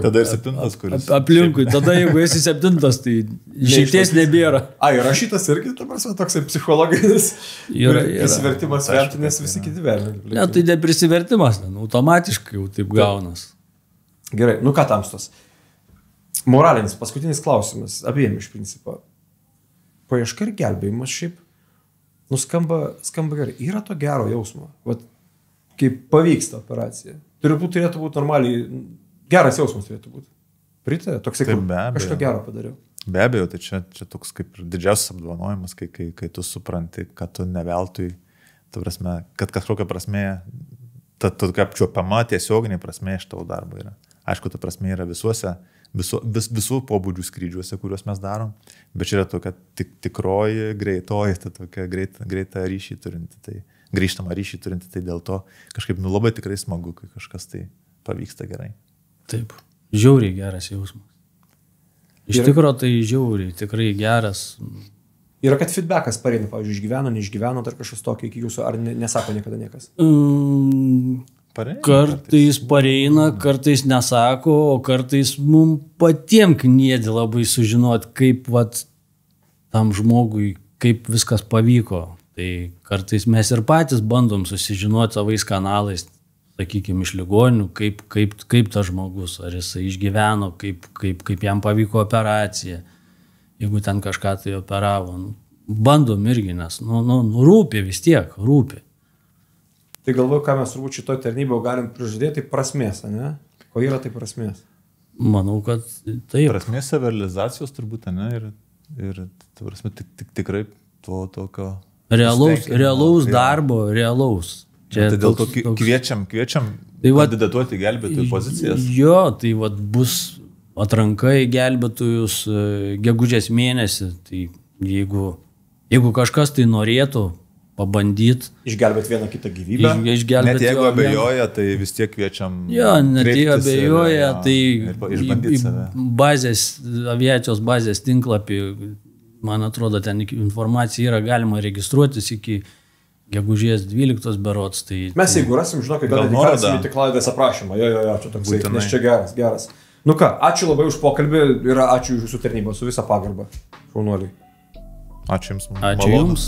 Tada ir 7, kuris. Aplinkui, tada jeigu esi 7, tai išeities nebėra. Yra šitas irgi, ta prasme, toksai psichologinis prisivertimas verti, nes visi kiti verti. Ne, tai ne prisivertimas, automatiškai jau taip gaunas. Gerai, ką tamstos? Moralinis, paskutinis klausimas, abiem iš principo. Paieška ir gelbėjimas šiaip, skamba gerai. Yra to gero jausmo, kaip pavyksta operacija. Turėtų būti normaliai, geras jausmas turėtų būti. Pritarė, toksai, kažką gero padariau. Be abejo, tai čia toks kaip didžiausias apdovanojimas, kai tu supranti, kad tu neveltui, ta prasme, kad kažkokia prasme, ta tokia apčiuopiama tiesioginė prasme iš tavo darbo yra. Aišku, ta prasme yra visų pobūdžių skrydžiuose, kuriuos mes darom, bet čia yra tokia tikroji, greitoji, ta tokia greitą ryšį turinti, tai grįžtamą ryšį turinti, tai dėl to kažkaip labai tikrai smagu, kai kažkas tai pavyksta gerai. Taip, žiauriai geras jausmas. Iš tikrųjų tai žiauriai, tikrai geras. Yra, kad feedbackas pareina, pavyzdžiui, išgyveno, neišgyveno, ar kažkas tokio iki jūsų, ar nesako niekada niekas? Kartais pareina, kartais nesako, o kartais mums patiems kniedi labai sužinoti, kaip tam žmogui, kaip viskas pavyko. Tai kartais mes ir patys bandom susižinoti savais kanalais, sakykime, iš ligonių, kaip tas žmogus, ar jisai išgyveno, kaip jam pavyko operacija, jeigu ten kažką tai operavo. Bandom irgi, nes rūpi vis tiek, rūpi. Tai galvoju, ką mes turbūt šitoje tarnyboje galim prižadėti, prasmės, ne? O yra tai prasmės? Manau, kad taip. Prasmės savirealizacijos turbūt, ne? Ir prasme, tikrai to tokio... Realaus darbo, realaus. Tai dėl to kviečiam kandidatuoti gelbėtojų pozicijas. Jo, tai bus atranka į gelbėtojus gegužės mėnesį. Tai jeigu kažkas tai norėtų pabandyti. Išgelbėti vieną kitą gyvybę. Net jeigu abejoja, tai vis tiek kviečiam. Jo, net jeigu abejoja, tai aviacijos bazės tinklapį, man atrodo, ten informacija yra galima registruotis iki gegužės 12 berods. Tai, Mes jeigu rasim, žinokit, gal įkalsim į tiklaidės aprašymą. Jo, čia toks, nes čia geras. Nu ką, ačiū labai už pokalbį ir ačiū už jūsų tarnybą su visa pagarba. Šaunuoliai. Ačiū Jums. Ačiū Jums.